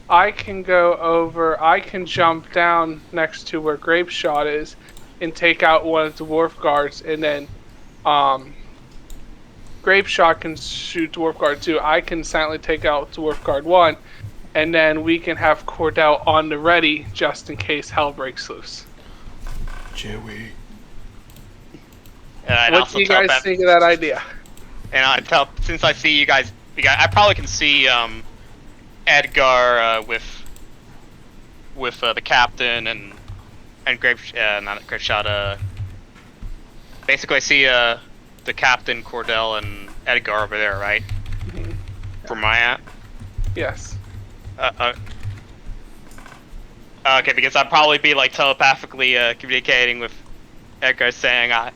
S7: I can go over, I can jump down next to where Grapeshot is and take out one of the Dwarf Guards, and then, Grapeshot can shoot Dwarf Guard 2. I can silently take out Dwarf Guard 1, and then we can have Cordell on the ready just in case hell breaks loose.
S1: Joey.
S7: What do you guys think of that idea?
S2: And since I see you guys, I probably can see Edgar with the captain and not Graveshot. Basically, I see the captain, Cordell, and Edgar over there, right?
S7: Mm-hmm.
S2: From my app.
S7: Yes.
S2: Okay, because I'd probably be like telepathically communicating with Edgar, saying I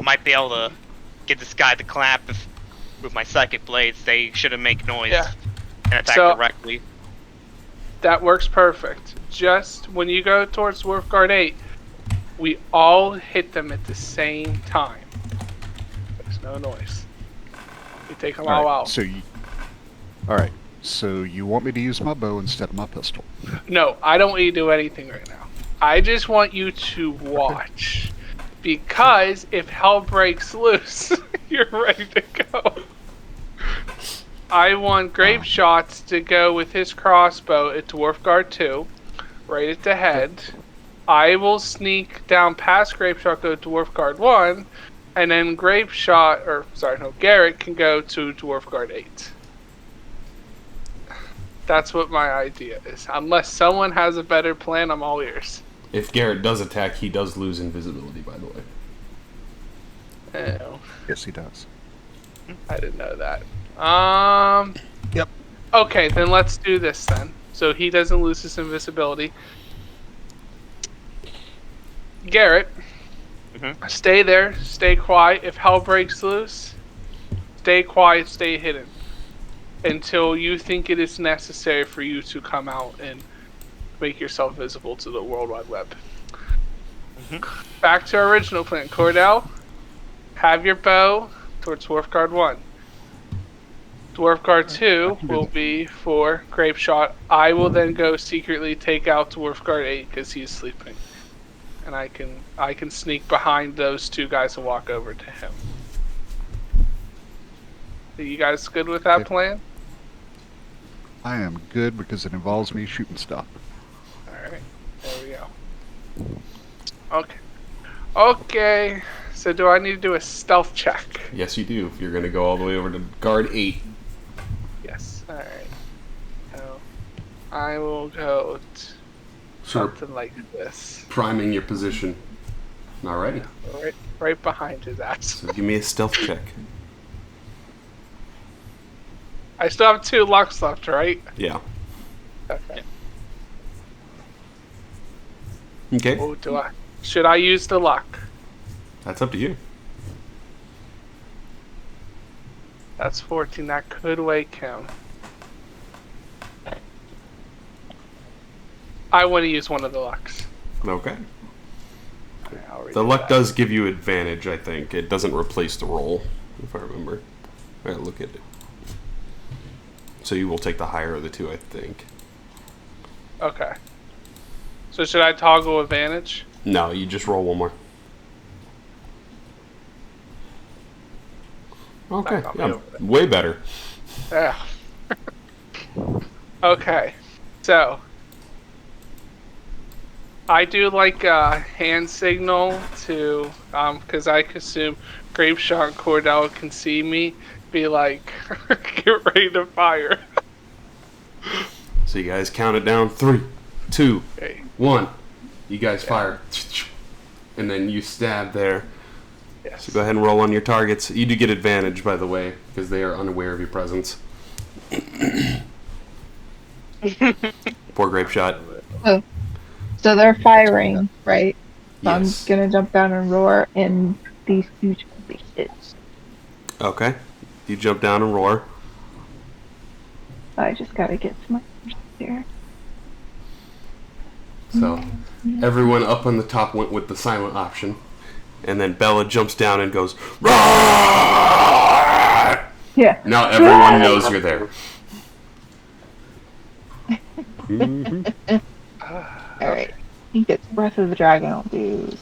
S2: might be able to get this guy to clamp with my psychic blades. They shouldn't make noise and attack directly.
S7: That works perfect. Just when you go towards Dwarf Guard 8, we all hit them at the same time. There's no noise. We take them all out.
S5: Alright, so you want me to use my bow instead of my pistol?
S7: No, I don't want you to do anything right now. I just want you to watch. Because if hell breaks loose, you're ready to go. I want Grapeshots to go with his crossbow at Dwarf Guard 2, right at the head. I will sneak down past Grapeshot, go to Dwarf Guard 1, and then Garrett can go to Dwarf Guard 8. That's what my idea is. Unless someone has a better plan, I'm all ears.
S1: If Garrett does attack, he does lose invisibility, by the way.
S7: Oh.
S5: Yes, he does.
S7: I didn't know that.
S5: Yep.
S7: Okay, then let's do this then. So he doesn't lose his invisibility. Garrett, stay there, stay quiet. If hell breaks loose, stay quiet, stay hidden. Until you think it is necessary for you to come out and make yourself visible to the World Wide Web. Back to our original plan. Cordell, have your bow towards Dwarf Guard 1. Dwarf Guard 2 will be for Grapeshot. I will then go secretly take out Dwarf Guard 8 because he's sleeping. And I can sneak behind those two guys and walk over to him. Are you guys good with that plan?
S5: I am good because it involves me shooting stuff.
S7: Alright, there we go. Okay, so do I need to do a stealth check?
S1: Yes, you do. You're going to go all the way over to Guard 8.
S7: Yes, alright. So, I will go something like this.
S1: Priming your position. Alrighty.
S7: Right behind his ass.
S1: So give me a stealth check.
S7: I still have 2 lucks left, right?
S1: Yeah.
S7: Okay.
S1: Okay.
S7: Oh, should I use the luck?
S1: That's up to you.
S7: That's 14. That could wake him. I want to use one of the lucks.
S1: Okay.
S7: I'll read
S1: The luck
S7: that.
S1: does give you advantage, I think. It doesn't replace the roll, if I remember. Alright, look at it. So you will take the higher of the 2, I think.
S7: Okay. So should I toggle advantage?
S1: No, you just roll one more. Okay,
S7: That got me
S1: yeah,
S7: over there.
S1: way better.
S7: Yeah. Okay. So I do like a hand signal to, because I assume Grapeshot and Cordell can see me, be like, get ready to fire.
S1: So you guys count it down. 3, 2,
S7: Okay.
S1: 1. You guys fire. And then you stab there.
S7: Yes.
S1: So go ahead and roll on your targets. You do get advantage, by the way, because they are unaware of your presence. Poor grape shot.
S4: Oh. So they're firing, right? So
S1: Yes.
S4: I'm gonna jump down and roar, and these huge beasts.
S1: Okay. You jump down and roar.
S4: I just gotta get to my here.
S1: So everyone up on the top went with the silent option. And then Bella jumps down and goes, "Roar!"
S4: Yeah.
S1: Now everyone knows you're there.
S4: Alright. He gets Breath of the Dragon. I'll do.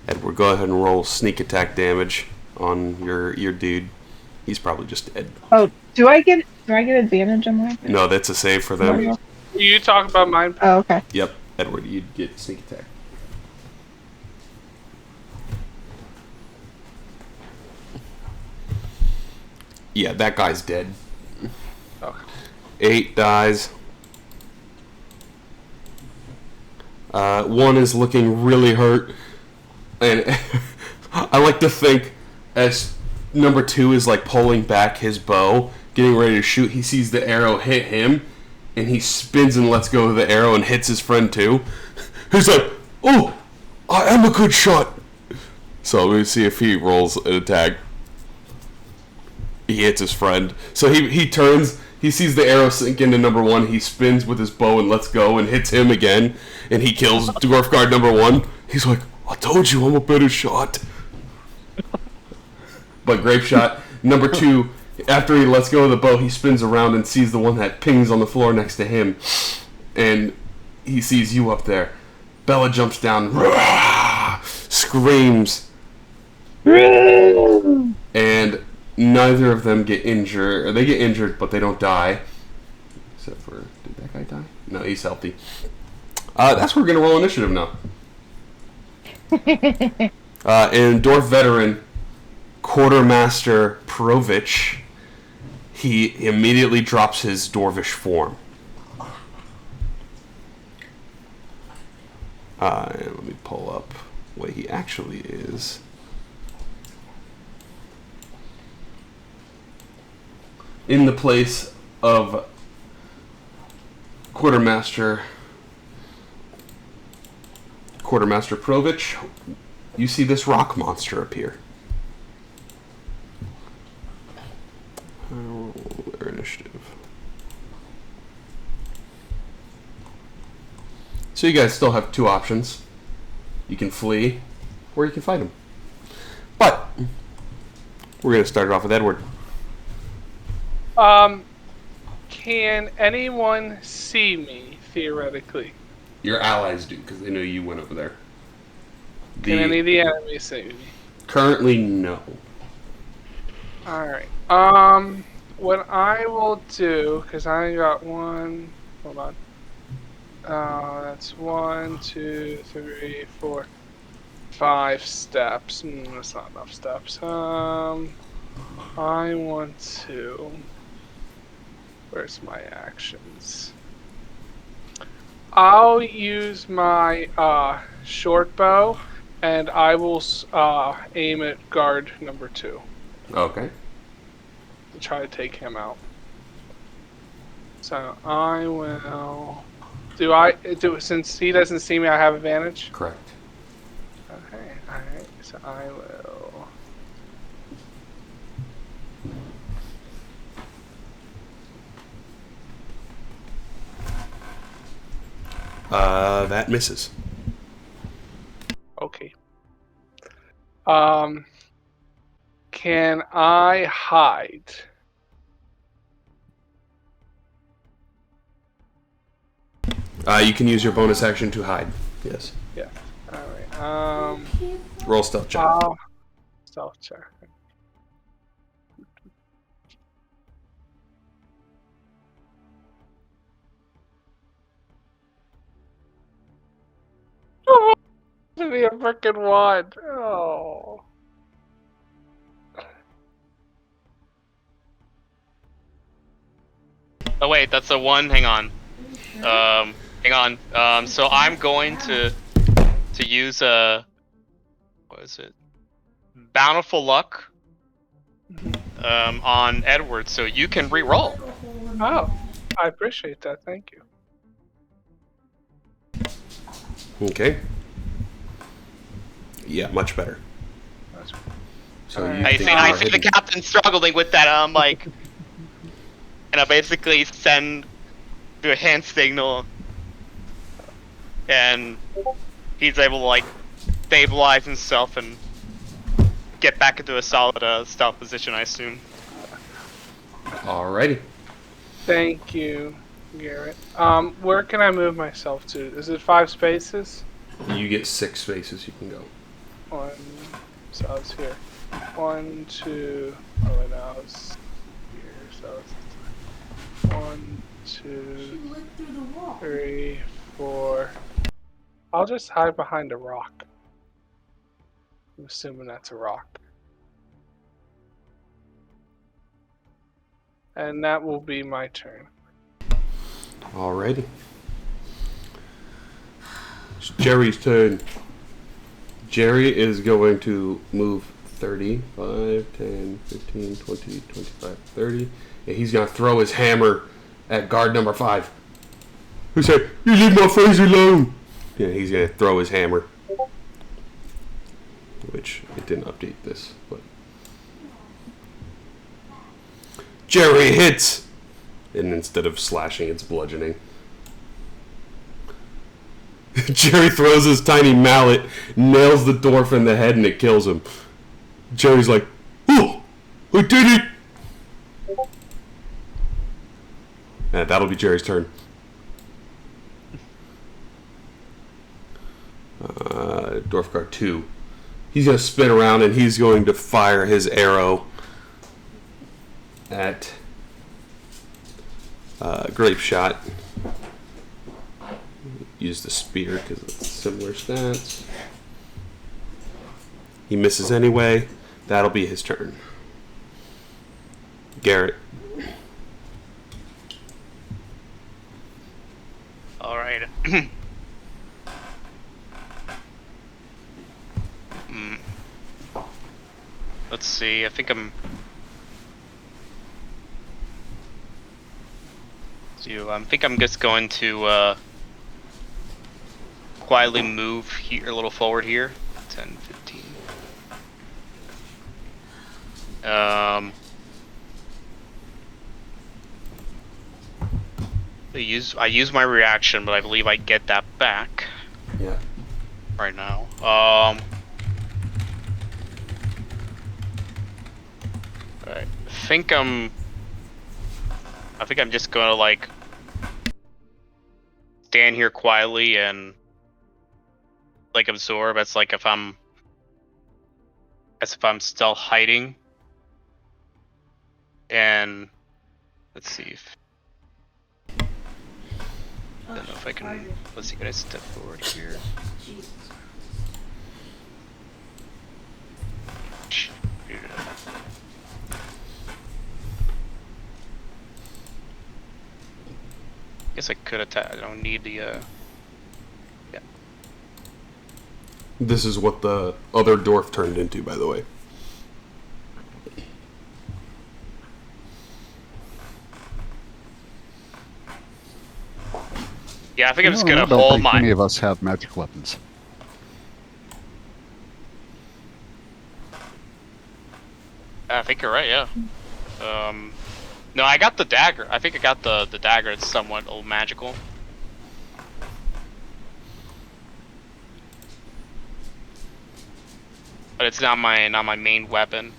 S1: Edward, go ahead and roll sneak attack damage on your dude. He's probably just dead.
S4: Oh, do I get advantage on my?
S1: No, that's a save for them.
S7: You talk about mine.
S4: Oh, okay.
S1: Yep, Edward, you'd get sneak attack. Yeah, that guy's dead.
S7: Okay.
S1: 8 dies. 1 is looking really hurt. And I like to think as number 2 is like pulling back his bow, getting ready to shoot, he sees the arrow hit him, and he spins and lets go of the arrow and hits his friend too. He's like, "Oh, I am a good shot." So let me see if he rolls an attack. He hits his friend. So he turns, he sees the arrow sink into number 1, he spins with his bow and lets go and hits him again, and he kills Dwarf Guard number 1. He's like, "I told you I'm a better shot." But grape shot number 2, after he lets go of the bow, he spins around and sees the one that pings on the floor next to him, and he sees you up there. Bella jumps down, screams, and neither of them get injured. Or they get injured, but they don't die. Except for, did that guy die? No, he's healthy. That's where we're gonna roll initiative now. And Dwarf Veteran, Quartermaster Provich, he immediately drops his dwarvish form. And let me pull up what he actually is. In the place of Quartermaster Provich, you see this rock monster appear. Their initiative. So you guys still have 2 options. You can flee, or you can fight him. But we're going to start it off with Edward.
S7: Can anyone see me, theoretically?
S1: Your allies do, because they know you went over there.
S7: Can any of the enemies see me?
S1: Currently, no.
S7: Alright. What I will do, because I got 1... Hold on. That's 1, 2, 3, 4, 5 steps. That's not enough steps. I want to... Where's my actions? I'll use my short bow, and I will aim at guard number 2
S1: Okay.
S7: to try to take him out. So I will. Since he doesn't see me, I have advantage.
S1: Correct.
S7: Okay. All right. So I will.
S1: That misses.
S7: Okay. Can I hide?
S1: You can use your bonus action to hide. Yes.
S7: Yeah. All right.
S1: Roll stealth check.
S7: Stealth check. Oh, to be a freaking one. Oh.
S2: Oh wait, that's a 1. Hang on. Hang on. So I'm going to use what is it? Bountiful Luck. On Edward, so you can re-roll.
S7: Oh, I appreciate that. Thank you.
S1: Okay. Yeah, much better. So you
S2: I
S1: think
S2: see. I
S1: you are
S2: see the
S1: hidden.
S2: captain struggling with that. I'm like, and I basically do a hand signal, and he's able to like stabilize himself and get back into a solid stealth position, I assume.
S1: Alrighty.
S7: Thank you, Garrett. Where can I move myself to? Is it 5 spaces?
S1: You get 6 spaces you can go.
S7: 1. So I was here. 1, 2. Oh, wait, no, I was here. So I was 1, 2, 3, 4. I'll just hide behind a rock. I'm assuming that's a rock. And that will be my turn.
S1: Alrighty. It's Jerry's turn. Jerry is going to move 30, 5, 10, 15, 20, 25, 30. And he's going to throw his hammer at guard number 5. Who said, "You leave my face alone"? Yeah, he's going to throw his hammer. Which, it didn't update this, but... Jerry hits! And instead of slashing, it's bludgeoning. Jerry throws his tiny mallet, nails the dwarf in the head, and it kills him. Jerry's like, "Oh, I did it!" And that'll be Jerry's turn. Dwarf guard 2. He's going to spin around and he's going to fire his arrow at grape shot. Use the spear because it's similar stats. He misses anyway. That'll be his turn. Garrett.
S2: All right. Let's see. I think I'm just going to quietly move here a little forward here. 10, 15. I use my reaction, but I believe I get that back.
S1: Yeah.
S2: Right now. Alright. I think I'm just gonna like stand here quietly and like absorb as if I'm still hiding. And let's see if I don't know if I can. Let's see, can I step forward here? Guess I could attack. I don't need the.
S1: This is what the other dwarf turned into, by the way.
S2: Yeah, I think I'm just
S5: No,
S2: gonna
S5: I don't
S2: hold
S5: think
S2: my.
S5: any of us have magic weapons.
S2: I think you're right. Yeah. No, I got the dagger. I think I got the dagger. It's somewhat old magical. But it's not my main weapon.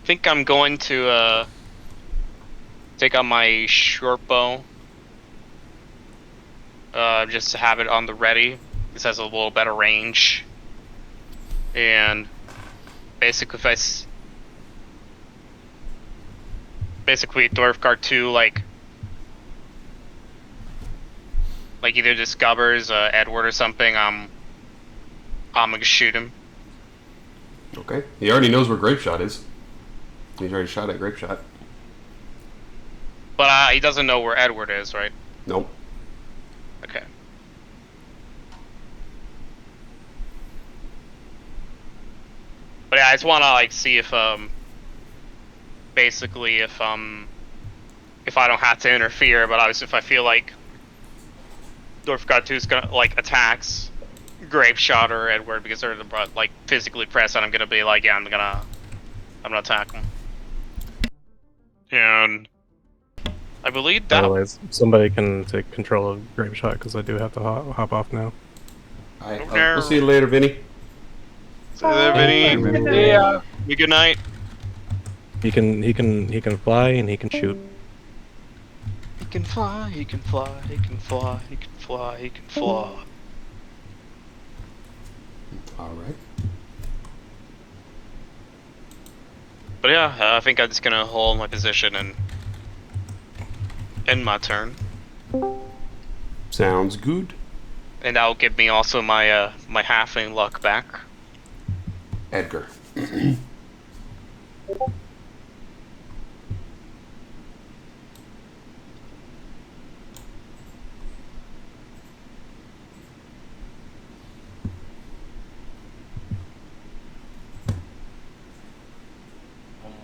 S2: I think I'm going to take out my short bow. Just to have it on the ready. This has a little better range. And basically, basically Dwarf Guard 2 like either discovers Edward or something, I'm gonna shoot him.
S1: Okay. He already knows where Grape Shot is. He's already shot at Grape Shot.
S2: But he doesn't know where Edward is, right?
S1: Nope.
S2: Okay. But yeah, I just wanna like see if basically if I don't have to interfere, but obviously if I feel like Dwarf God 2 is gonna like attacks Grape Shot or Edward because they're like physically present, I'm gonna be like, yeah, I'm gonna attack them. And I believe that.
S6: Otherwise, somebody can take control of Grape Shot because I do have to hop off now.
S1: Alright, we'll see you later, Vinny.
S2: See you there, Vinny.
S5: Vinny.
S7: Yeah.
S2: Good night.
S6: He can fly and he can shoot.
S2: He can fly. He can fly. He can fly. He can fly. He can fly.
S1: Alright.
S2: But yeah, I think I'm just gonna hold my position and end my turn.
S1: Sounds good.
S2: And that'll give me also my my halfling luck back.
S1: Edgar.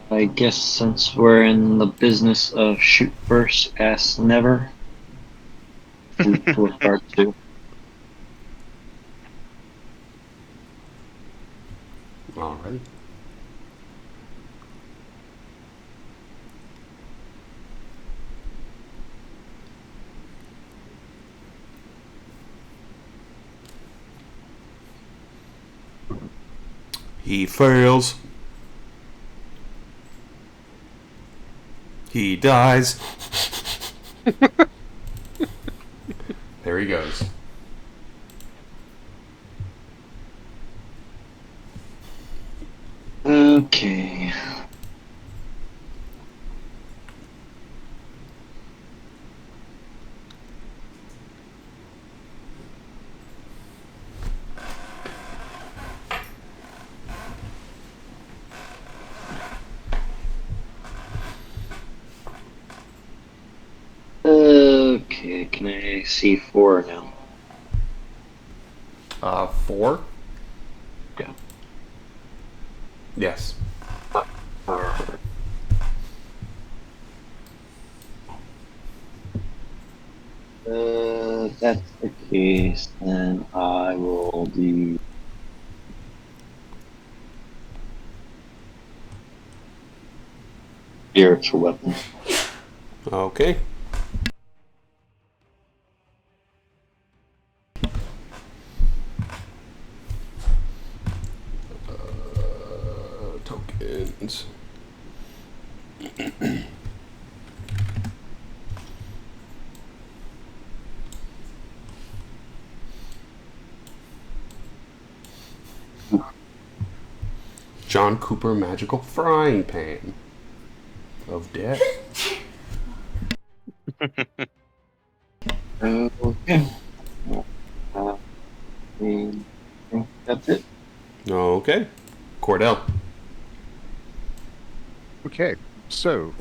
S3: I guess since we're in the business of shoot first, ask never. Dwarf Guard 2.
S1: Alright. He fails. He dies. There he goes.
S3: Okay. Okay, can I see 4 now?
S1: 4?
S3: Yeah.
S1: Yes.
S3: That's the case, then I will do spiritual weapon.
S1: Okay. Tokens. John Cooper Magical Frying Pan of Death.
S3: Okay. I think that's it.
S1: Okay. Cordell.
S5: Okay, so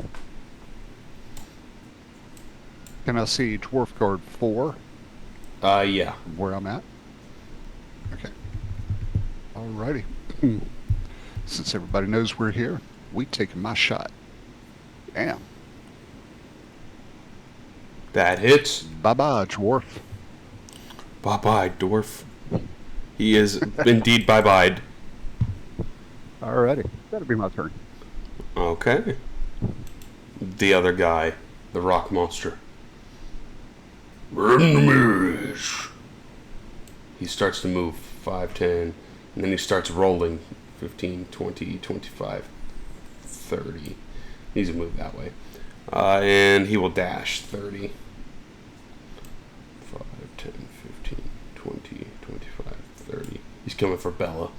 S5: Can I see Dwarf Guard 4
S1: Yeah.
S5: where I'm at? Okay. Alrighty. Since everybody knows we're here, we taking my shot. Damn.
S1: That hits.
S5: Bye-bye, Dwarf.
S1: Bye-bye, dwarf. He is indeed bye-byed.
S5: Alrighty. That'll be my turn.
S1: Okay. The other guy, the rock monster. Enemies. He starts to move 5, 10, and then he starts rolling 15, 20, 25, 30. Needs to move that way. And he will dash 30. 5, 10, 15, 20, 25, 30. He's coming for Bella.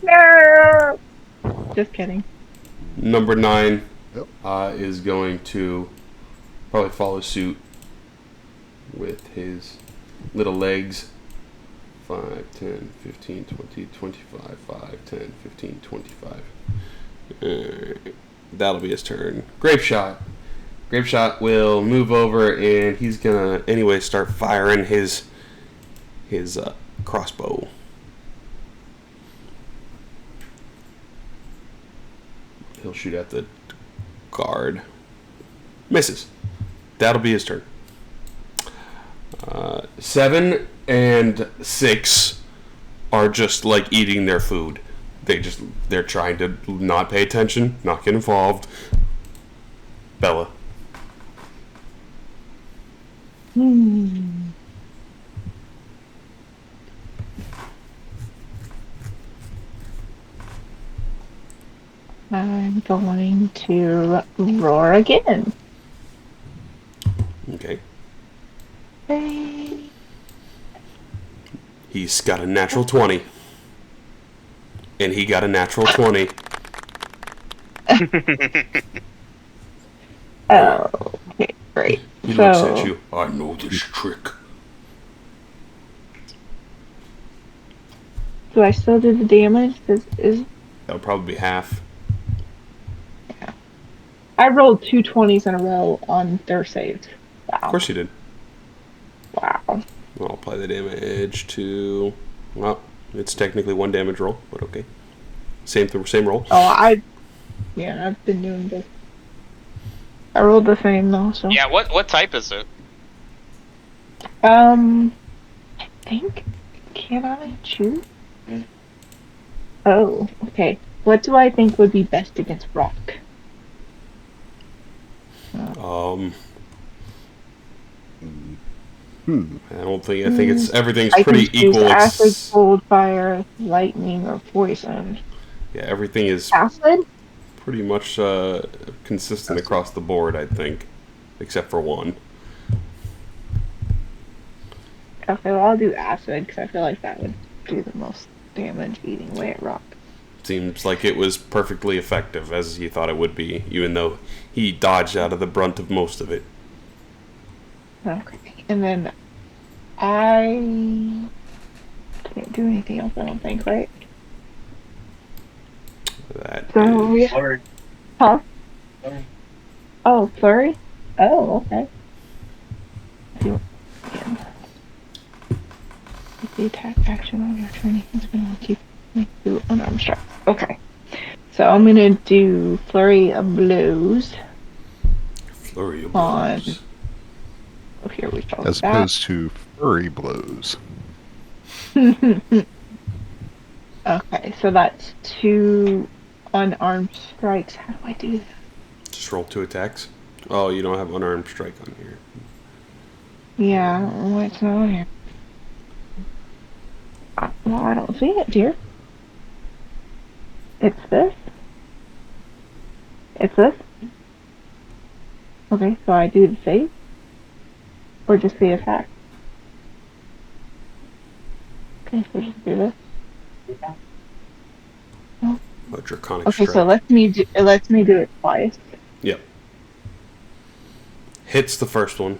S4: No! Just kidding.
S1: Number 9
S5: Yep.
S1: is going to probably follow suit with his little legs. 5, 10, 15, 20, 25, 5, 10, 15, 25. That'll be his turn. Grape shot. Grape shot will move over and he's gonna anyway start firing his crossbow. He'll shoot at the guard. Misses. That'll be his turn. 7 and 6 are just like eating their food. They're trying to not pay attention, not get involved. Bella.
S4: I'm going to roar again.
S1: Okay.
S4: Hey.
S1: He's got a natural 20. And he got a natural 20.
S4: Oh, okay, great.
S1: He looks
S4: So,
S1: at you. I know this trick.
S4: do I still do the damage?
S1: That'll probably be half.
S4: I rolled 2 20s in a row on their saves. Wow.
S1: Of course you did.
S4: Wow.
S1: I'll apply the damage to... Well, it's technically 1 damage roll, but okay. Same roll.
S4: Oh, I've been doing this. I rolled the same though, so.
S2: Yeah, what type is it?
S4: I think. Can I choose? Oh, okay. What do I think would be best against rock?
S1: I think it's everything's
S4: I
S1: pretty
S4: can choose
S1: equal.
S4: acid, cold, fire, lightning, or poison.
S1: Yeah, everything is
S4: Acid?
S1: pretty much consistent across the board, I think, except for 1.
S4: Okay, well I'll do acid because I feel like that would do the most damage eating away at rock.
S1: Seems like it was perfectly effective, as he thought it would be, even though he dodged out of the brunt of most of it.
S4: Okay, and then I can't do anything else, I don't think, right?
S1: That
S4: So,
S1: is-
S3: Flurry.
S4: Huh?
S3: Flurry.
S4: Oh, flurry? Oh, okay. Do again. With the attack action on your turn, he's going to keep me do unarmed strike. Okay. So I'm gonna do flurry of blows.
S1: Flurry of
S4: On.
S1: blows.
S4: Oh, here we go.
S5: As opposed to furry blows.
S4: Okay, so that's 2 unarmed strikes. How do I do that?
S1: Just roll 2 attacks. Oh, you don't have unarmed strike on here.
S4: Yeah, what's on here? Well, I don't see it, dear. It's this. It's this. Okay, so I do the save. Or just the attack. Okay, so just do this.
S1: A draconic
S4: Okay,
S1: strike.
S4: so it lets me do it twice.
S1: Yep. Hits the first one.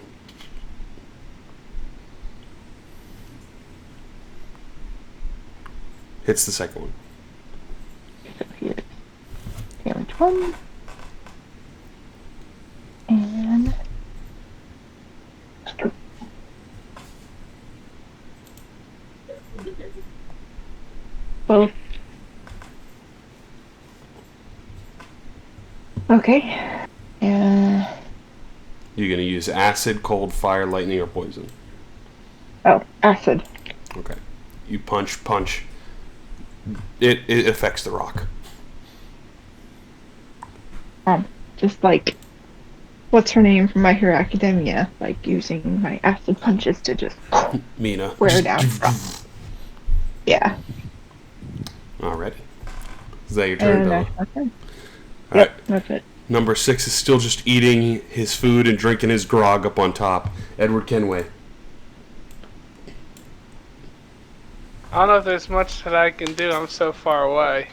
S1: Hits the second one.
S4: So here's damage 1. And Okay. And
S1: You're going to use acid, cold, fire, lightning, or poison.
S4: oh, acid.
S1: Okay. You punch. It affects the rock.
S4: Just like what's her name from My Hero Academia? Like using my acid punches to just
S1: Mina.
S4: wear down. Yeah.
S1: Alrighty. Is that your turn,
S4: And
S1: Bella?
S4: that's my turn.
S1: Alright.
S4: Yep, that's it.
S1: Number 6 is still just eating his food and drinking his grog up on top. Edward Kenway.
S7: I don't know if there's much that I can do. I'm so far away.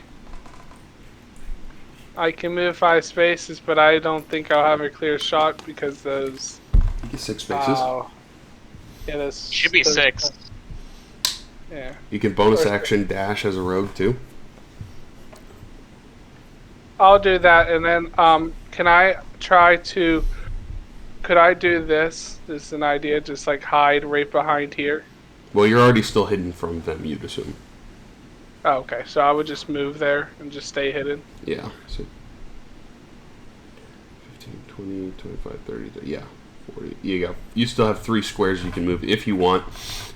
S7: I can move 5 spaces, but I don't think I'll have a clear shot because those.
S1: You get 6 spaces.
S7: Yeah, those.
S2: Should be
S7: those,
S2: 6.
S7: Yeah.
S1: You can bonus action dash as a rogue too.
S7: I'll do that, and then can I try to? Could I do this? This is an idea. Just like hide right behind here.
S1: Well, you're already still hidden from them, you'd assume.
S7: Oh, okay, so I would just move there and just stay hidden.
S1: Yeah. So 15, 20, 25, 30, yeah. 40. You still have 3 squares you can move if you want,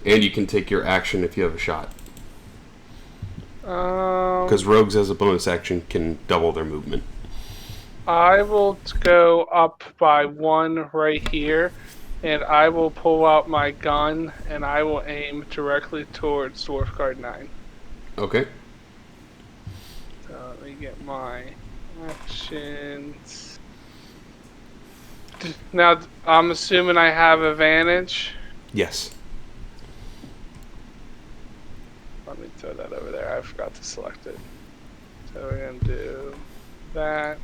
S1: and you can take your action if you have a shot. Because rogues as a bonus action can double their movement.
S7: I will go up by 1 right here, and I will pull out my gun, and I will aim directly towards Dwarf Guard 9.
S1: Okay.
S7: So let me get my actions. Now, I'm assuming I have advantage.
S1: Yes.
S7: Let me throw that over there. I forgot to select it. So we're going to do that.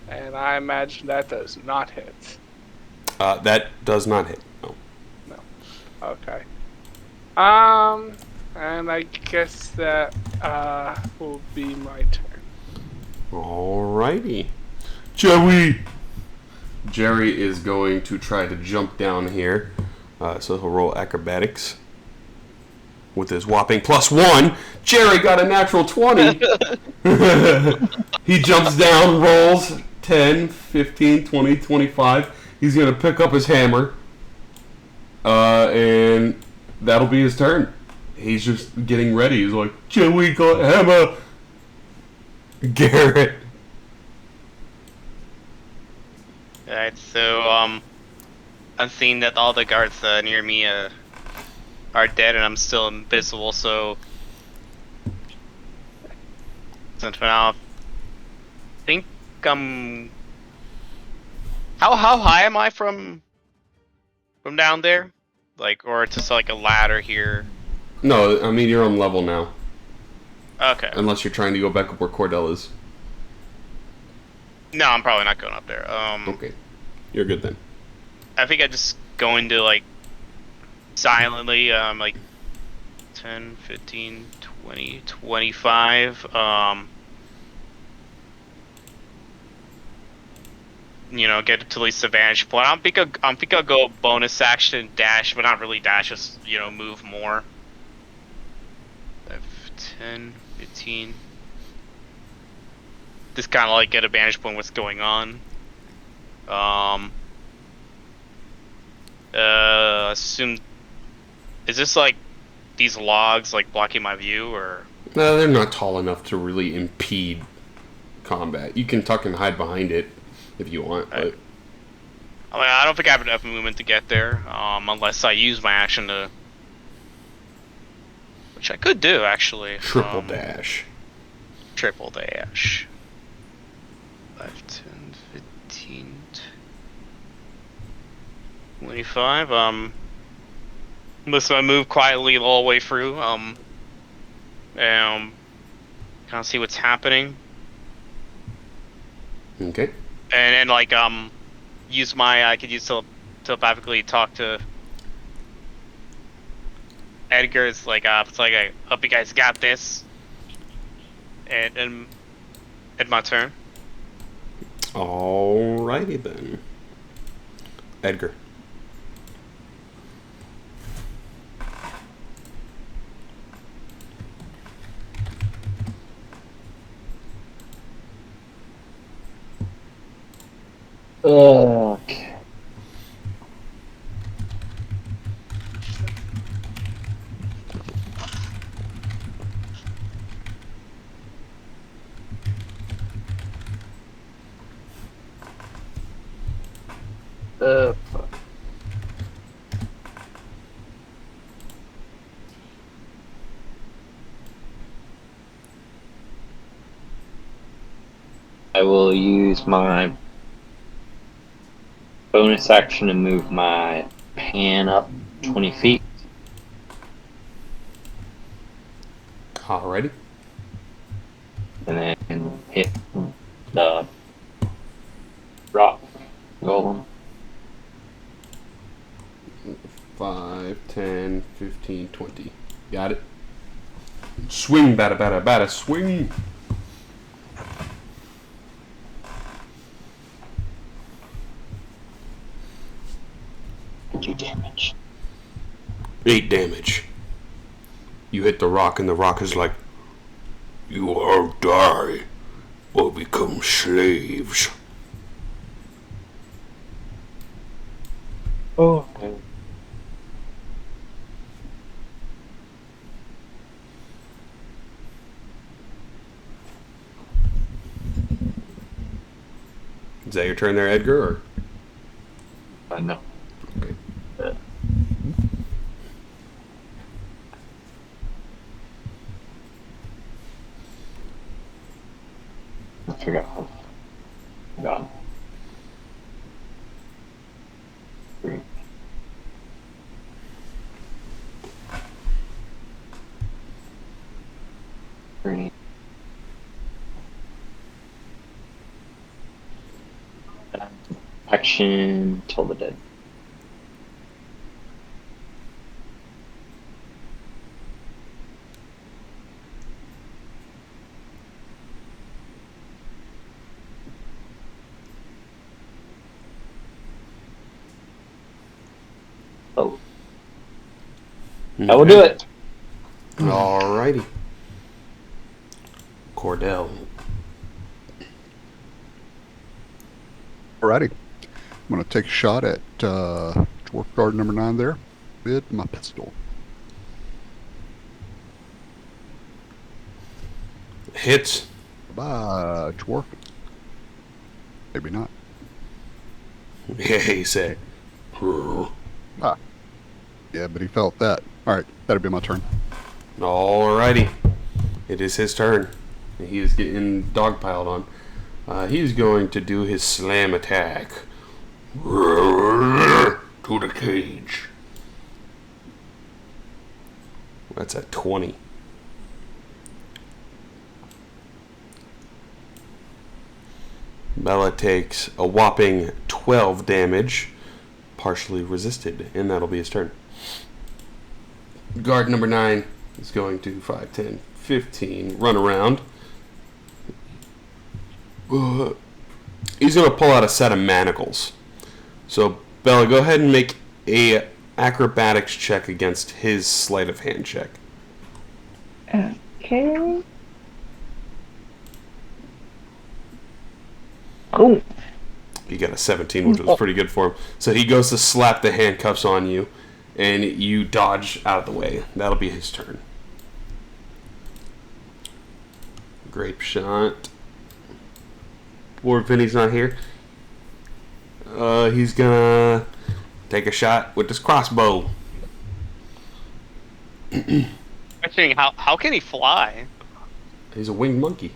S7: And I imagine that does not hit.
S1: That does not hit. No.
S7: No. Okay. And I guess that will be my turn.
S1: Alrighty. Joey! Jerry is going to try to jump down here. So he'll roll acrobatics. With his whopping +1. Jerry got a natural 20. He jumps down, rolls 10, 15, 20, 25. He's going to pick up his hammer. And that'll be his turn. He's just getting ready. He's like, Joey got hammer. Garrett.
S2: Alright, so, I'm seeing that all the guards near me are dead and I'm still invisible, so for now, I think I'm... How high am I from down there? Like, or just like a ladder here?
S1: No, I mean, you're on level now.
S2: Okay.
S1: Unless you're trying to go back up where Cordell is.
S2: No, I'm probably not going up there.
S1: Okay. You're good then.
S2: I think I just go into, like, silently, like, 10, 15, 20, 25, you know, get to at least the vantage point. I think I'll go bonus action dash, but not really dash, just, you know, move more. 10, 15. Just kind of like get a vantage point what's going on. Assume, is this like these logs like blocking my view, or?
S1: No, they're not tall enough to really impede combat. You can tuck and hide behind it if you want, but...
S2: I mean, I don't think I have enough movement to get there, unless I use my action to... Which I could do, actually.
S1: Triple dash.
S2: Triple dash. 5, 10, 15, 25, unless I move quietly all the way through, kind of see what's happening.
S1: Okay.
S2: And then, like, use my, I could use telepathically talk to Edgar's, like, it's like, I hope you guys got this. And my turn.
S1: Alrighty then. Edgar.
S3: Okay. I will use my bonus action to move my pan up 20 feet.
S1: Alrighty.
S3: And then hit the rock golem.
S1: 5, 10, 15, 20. Got it. Swing, bada, bada, bada, swing.
S3: Do damage.
S1: 8 damage. You hit the rock, and the rock is like, "You all die or become slaves."
S3: Oh.
S1: Is that your turn there, Edgar? Or?
S3: No.
S1: Okay.
S3: I forgot. God. 3. Action till the dead. Oh. I will do it.
S1: Alrighty. Cordell.
S5: Alrighty. I'm going to take a shot at dwarf guard number 9 there with my pistol.
S1: Hits.
S5: Bye, dwarf. Maybe not.
S1: Yeah, he said.
S5: Ah. Yeah, but he felt that. Alright, that'll be my turn.
S1: Alrighty. It is his turn. He is getting dogpiled on. He's going to do his slam attack. To the cage. That's a 20. Bella takes a whopping 12 damage, partially resisted, and that'll be his turn. Guard number 9 is going to 5, 10, 15, run around. He's going to pull out a set of manacles. So, Bella, go ahead and make a acrobatics check against his sleight of hand check.
S4: Okay. Oh.
S1: You got a 17, which was pretty good for him. So he goes to slap the handcuffs on you, and you dodge out of the way. That'll be his turn. Grape shot. Poor Vinny's not here. He's gonna take a shot with this crossbow.
S2: Actually, how can he fly?
S1: He's a winged monkey.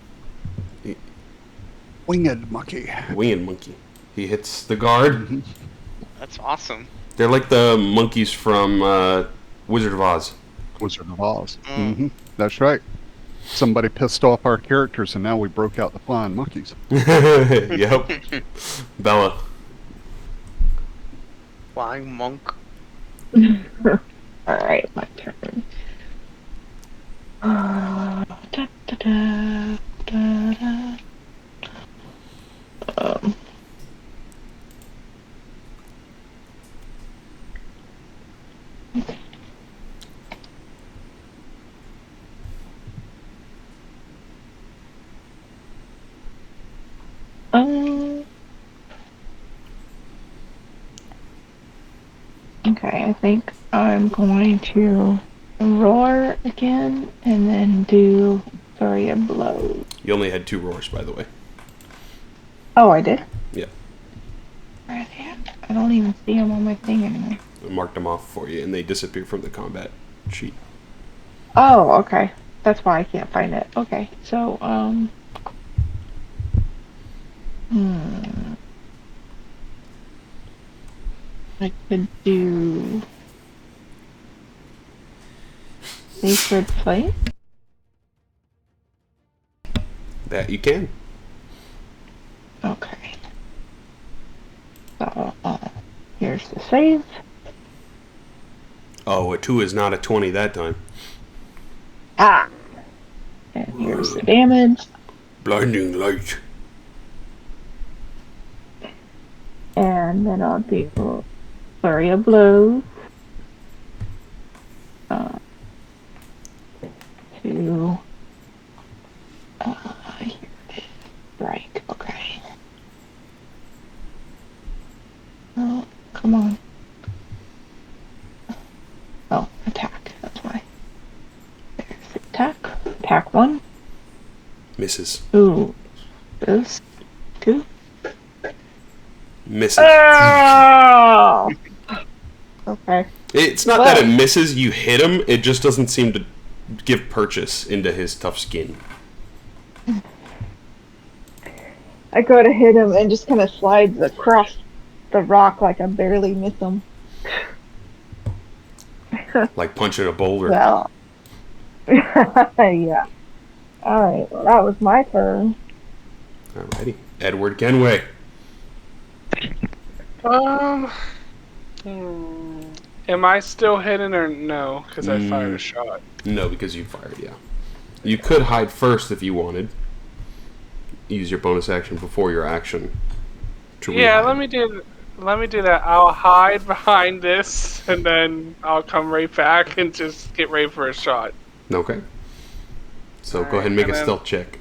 S5: Winged monkey.
S1: Winged monkey. He hits the guard.
S2: That's awesome.
S1: They're like the monkeys from Wizard of Oz.
S5: Wizard of Oz. Mm-hmm. That's right. Somebody pissed off our characters, and now we broke out the flying monkeys.
S1: Yep. Bella.
S2: Flying monk.
S4: Alright, my turn. Da, da, da, da, da. Okay, I think I'm going to roar again and then do Etheria blow.
S1: You only had 2 roars, by the way.
S4: Oh, I did?
S1: Yeah.
S4: Where are they at? I don't even see them on my thing anymore.
S1: I marked them off for you, and they disappear from the combat sheet.
S4: Oh, okay. That's why I can't find it. Okay, so, I could do Sacred Flame.
S1: That you can.
S4: Okay. So, here's the save.
S1: Oh, a 2 is not a 20 that time.
S4: Ah! And here's the damage.
S1: Blinding light.
S4: And then I'll do Flurry of Blows. To here it is. Strike. Okay. Oh, come on. Oh, attack. That's why. There's the attack. Attack 1.
S1: Misses.
S4: Ooh. This 2.
S1: Misses.
S4: Oh! Okay.
S1: It's not that it misses, you hit him, it just doesn't seem to give purchase into his tough skin.
S4: I go to hit him and just kind of slides across the rock like I barely miss him.
S1: Like punching a boulder.
S4: Well. Yeah. Alright, well that was my turn.
S1: Alrighty. Edward Kenway.
S7: Am I still hidden or no? Because I fired a shot.
S1: No, because you fired, yeah. You could hide first if you wanted. Use your bonus action before your action.
S7: Yeah, let me do that. I'll hide behind this, and then I'll come right back and just get ready for a shot.
S1: Okay. So
S7: All
S1: go ahead and make
S7: right,
S1: a
S7: and
S1: stealth check.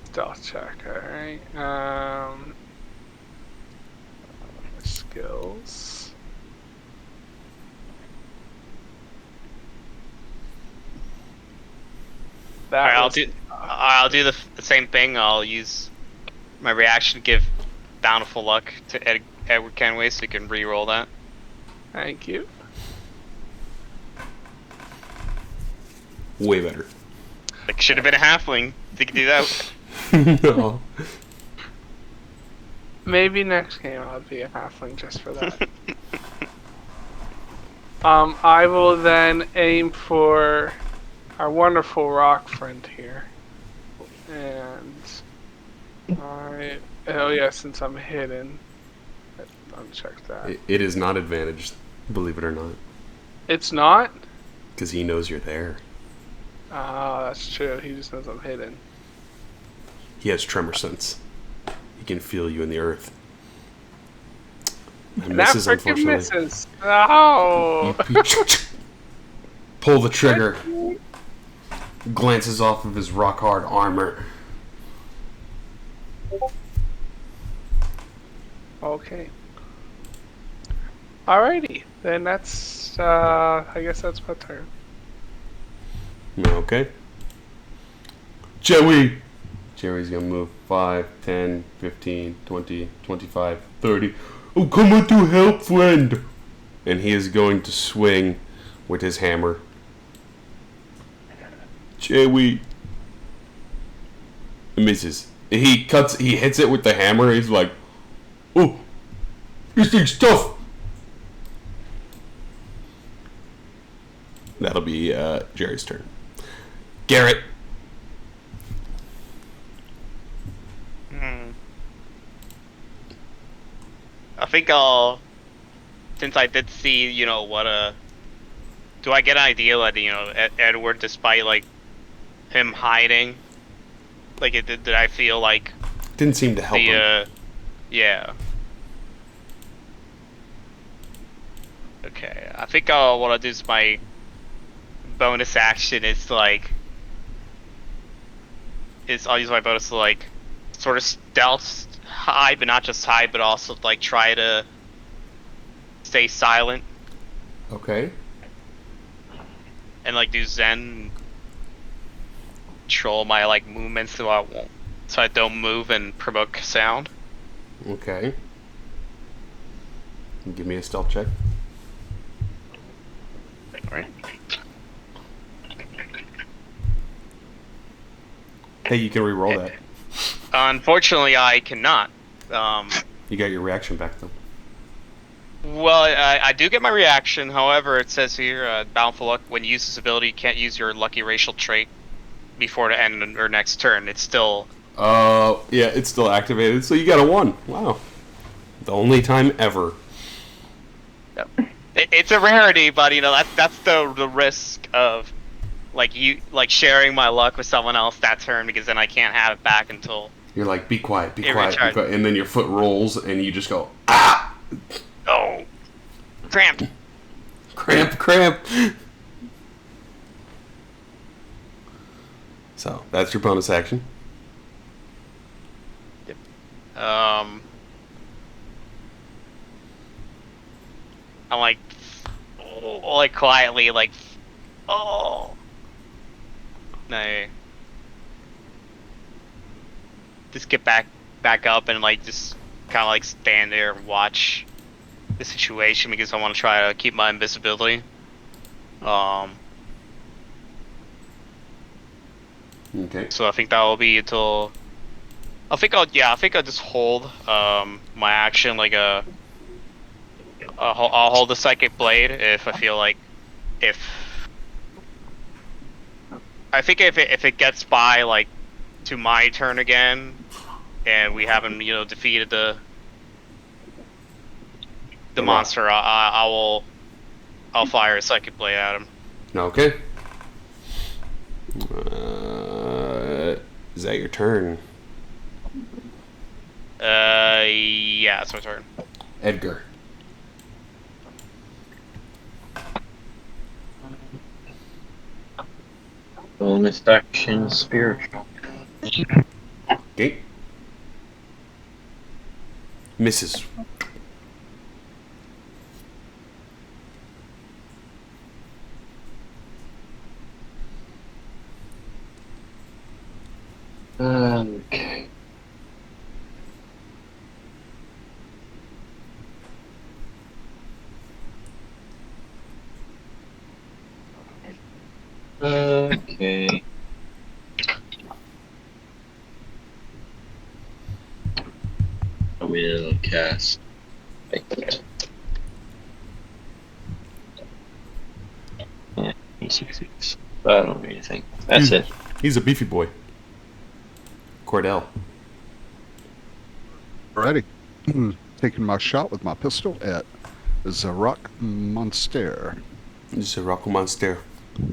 S7: Stealth check, alright. Skills.
S2: Alright, I'll do the same thing. I'll use my reaction to give bountiful luck to Edward Kenway, so you can re-roll that.
S7: Thank you.
S1: Way better.
S2: Like, should have been a halfling. You can do that.
S1: No.
S7: Maybe next game I'll be a halfling just for that. I will then aim for our wonderful rock friend here. And oh yeah, since I'm hidden. Let's uncheck that.
S1: It is not advantaged, believe it or not.
S7: It's not?
S1: Because he knows you're there.
S7: Ah, that's true. He just knows I'm hidden.
S1: He has tremor sense. He can feel you in the earth. And
S7: That
S1: misses,
S7: freaking
S1: unfortunately.
S7: misses. No.
S1: Pull the trigger. Glances off of his rock hard armor.
S7: Okay. Alrighty. Then that's I guess that's my turn.
S1: Okay. Joey! Jerry's gonna move 5, 10, 15, 20, 25, 30. Oh, come on to help, friend! And he is going to swing with his hammer. Joey. Misses. He hits it with the hammer. He's like, oh, this thing's tough. That'll be Jerry's turn. Garrett.
S2: I think since I did see, do I get an idea that, Edward, despite, like, him hiding, like, did I feel like...
S1: Didn't seem to help him.
S2: Yeah. Okay, I think what I'll do is my bonus action is, like... I'll use my bonus to, like, sort of stealth hide, but not just hide, but also, like, try to stay silent
S1: Okay.
S2: and like do Zen, control my like movements so I don't move and provoke sound.
S1: Okay. Give me a stealth check.
S2: Alright.
S1: Hey, you can re-roll that.
S2: Unfortunately, I cannot.
S1: You got your reaction back though.
S2: Well, I do get my reaction. However, it says here, Bountiful Luck, when you use this ability, you can't use your lucky racial trait before the end of your next turn. It's still...
S1: Yeah, it's still activated, so you got a 1. Wow. The only time ever.
S2: Yep. It's a rarity, but, you know, that's the risk of, like, sharing my luck with someone else that turn, because then I can't have it back until...
S1: You're like, be quiet, be
S2: It
S1: quiet, be
S2: recharges.
S1: quiet, and then your foot rolls, and you just go, ah!
S2: Oh! Cramped!
S1: Cramp, cramp! So, that's your bonus action.
S2: I'm like, oh, like quietly, like, oh. No. Just get back up and like just kind of like stand there and watch the situation because I want to try to keep my invisibility.
S1: Okay.
S2: So I think that will be until. I think I'll just hold my action like I'll hold the psychic blade if I feel like if it gets by like to my turn again and we haven't defeated the monster, I'll fire a psychic blade at him.
S1: Okay. Is that your turn?
S2: Yeah, it's my turn.
S1: Edgar.
S3: Bonus action, spiritual.
S1: Okay. Misses.
S3: Okay. Okay. I will cast. Yeah, 6. I don't do anything. That's it.
S1: He's a beefy boy. Cordell.
S5: Alrighty. Taking my shot with my pistol at Zarok Monster.
S1: This is a rock monster.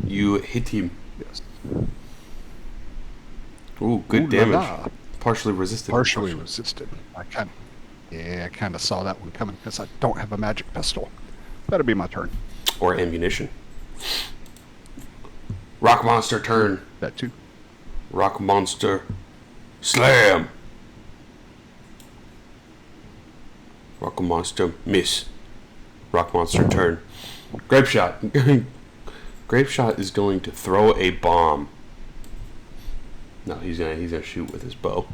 S1: You hit him.
S5: Yes.
S1: Ooh, good
S5: Ooh la
S1: damage.
S5: la.
S1: Partially resisted.
S5: Partially resisted. I kind of saw that one coming because I don't have a magic pistol. That'll be my turn.
S1: Or ammunition. Rock monster turn.
S5: That too.
S1: Rock monster. Slam! Rock monster miss. Rock monster turn. Grape shot. Grape shot is going to throw a bomb. No, he's gonna shoot with his bow.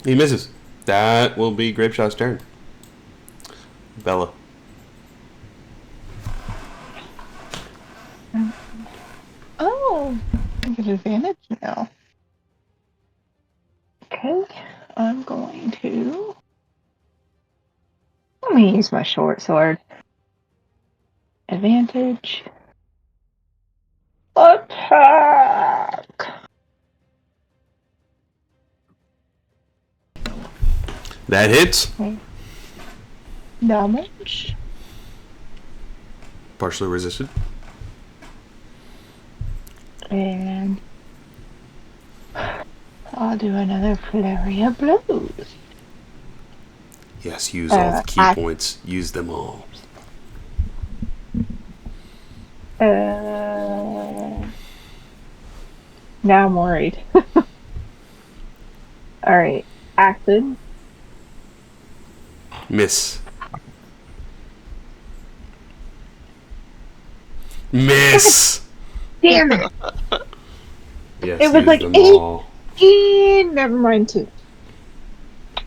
S1: He misses. That will be Grape shot's turn. Bella.
S4: Oh, I get advantage now. Okay, I'm going to. Let me use my short sword. Advantage. Attack!
S1: That hits.
S4: Okay. Damage.
S1: Partially resisted.
S4: And I'll do another flurry of blows.
S1: Yes, use all the key points. Use them all.
S4: Now I'm worried. Alright. Acid.
S1: Miss. Miss.
S4: Damn it!
S1: Yes,
S4: It was
S1: use
S4: like
S1: them
S4: 8.
S1: all.
S4: Never mind 2.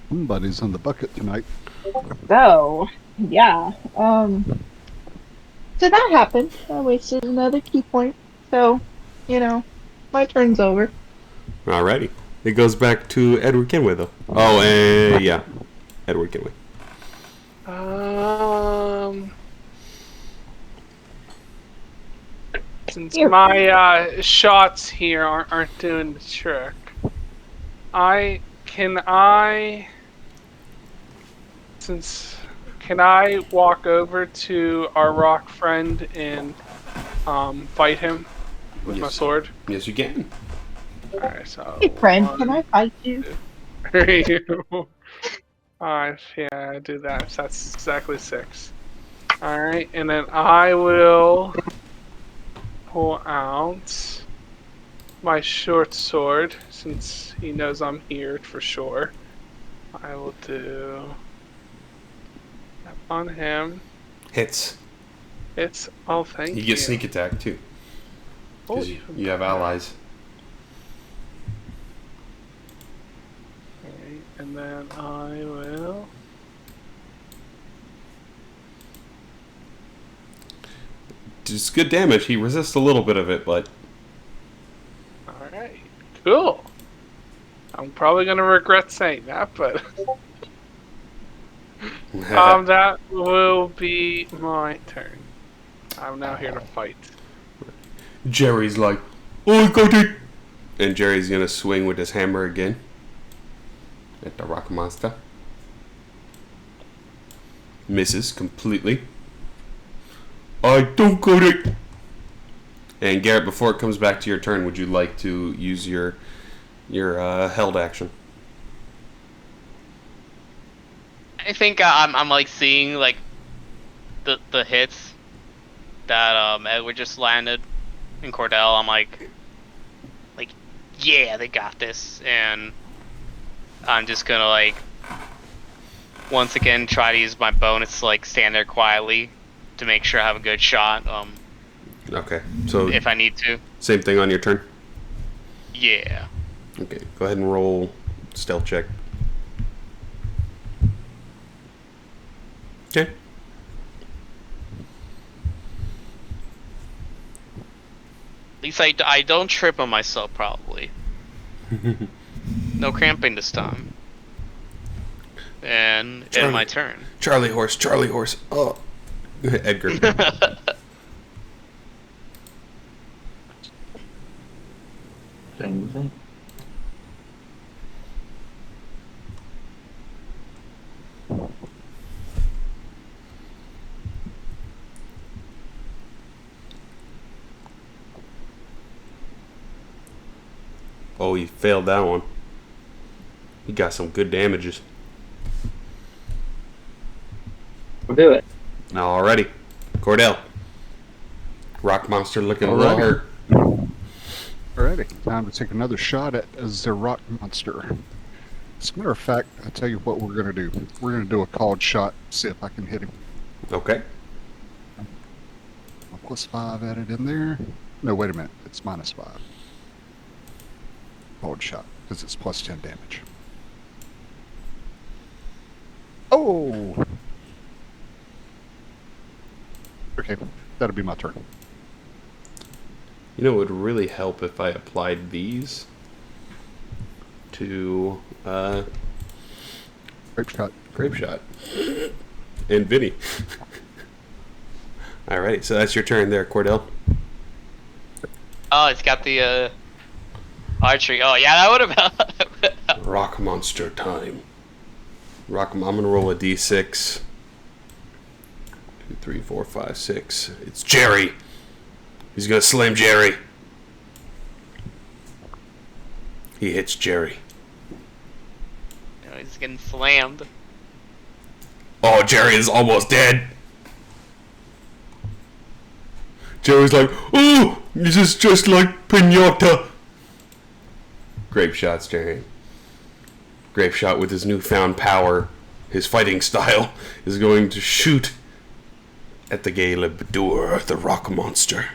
S5: Somebody's on the bucket tonight.
S4: So, yeah. So that happened. I wasted another key point. So, my turn's over.
S1: Alrighty. It goes back to Edward Kenway, though. Oh, yeah. Edward Kenway.
S7: Since
S4: Here.
S7: my shots here aren't doing the trick, can I walk over to our rock friend and fight him with my
S1: Yes.
S7: sword?
S1: Yes, you can.
S7: Alright, so
S4: Hey, friend, can I fight you?
S7: Alright, yeah, I do that. So that's exactly 6. Alright, and then I will pull out my short sword, since he knows I'm here for sure. I will do that on him.
S1: Hits.
S7: Thank you.
S1: You get sneak attack, too. Because
S7: Holy
S1: you have allies.
S7: Alright, and then I will.
S1: Just good damage. He resists a little bit of it, but...
S7: Alright, cool. I'm probably gonna regret saying that, but that will be my turn. I'm now here to fight.
S1: Jerry's like, oh, I got it! And Jerry's gonna swing with his hammer again. At the rock monster. Misses completely. I don't got it! And Garrett, before it comes back to your turn, would you like to use your held action?
S2: I think I'm like seeing like the hits that Edward just landed in Cordell. I'm like yeah, they got this, and I'm just gonna like once again try to use my bonus to like stand there quietly to make sure I have a good shot.
S1: Okay, so
S2: If I need to.
S1: same thing on your turn?
S2: Yeah.
S1: Okay, go ahead and roll stealth check. Okay.
S2: At least I don't trip on myself, probably. No cramping this time. And end my turn.
S1: Charlie horse. Oh. Edgar.
S3: Same thing.
S1: Oh, he failed that one. He got some good damages.
S3: We'll do it.
S1: Alrighty. Cordell. Rock monster looking real
S5: Alrighty.
S1: hurt.
S5: Alrighty, time to take another shot at the rock monster. As a matter of fact, I'll tell you what we're going to do. We're going to do a called shot, see if I can hit him.
S1: Okay.
S5: I'll +5 added in there. No, wait a minute. It's -5. Called shot, because it's +10 damage. Oh! Okay, that'll be my turn.
S1: You know, it would really help if I applied these to
S5: Grape shot.
S1: Grape Shot. And Vinny. Alrighty, so that's your turn there, Cordell.
S2: Oh, it's got the archery. Oh yeah, that would have.
S1: Rock monster time. I'm gonna roll a d6. 2, 3, 4, 5, 6. It's Jerry. He's gonna slam Jerry. He hits Jerry.
S2: He's getting slammed.
S1: Oh, Jerry is almost dead. Jerry's like, oh, this is just like pinata. Grape Shot's Jerry. Grape Shot with his newfound power his fighting style, is going to shoot at the Galebadur, the rock monster.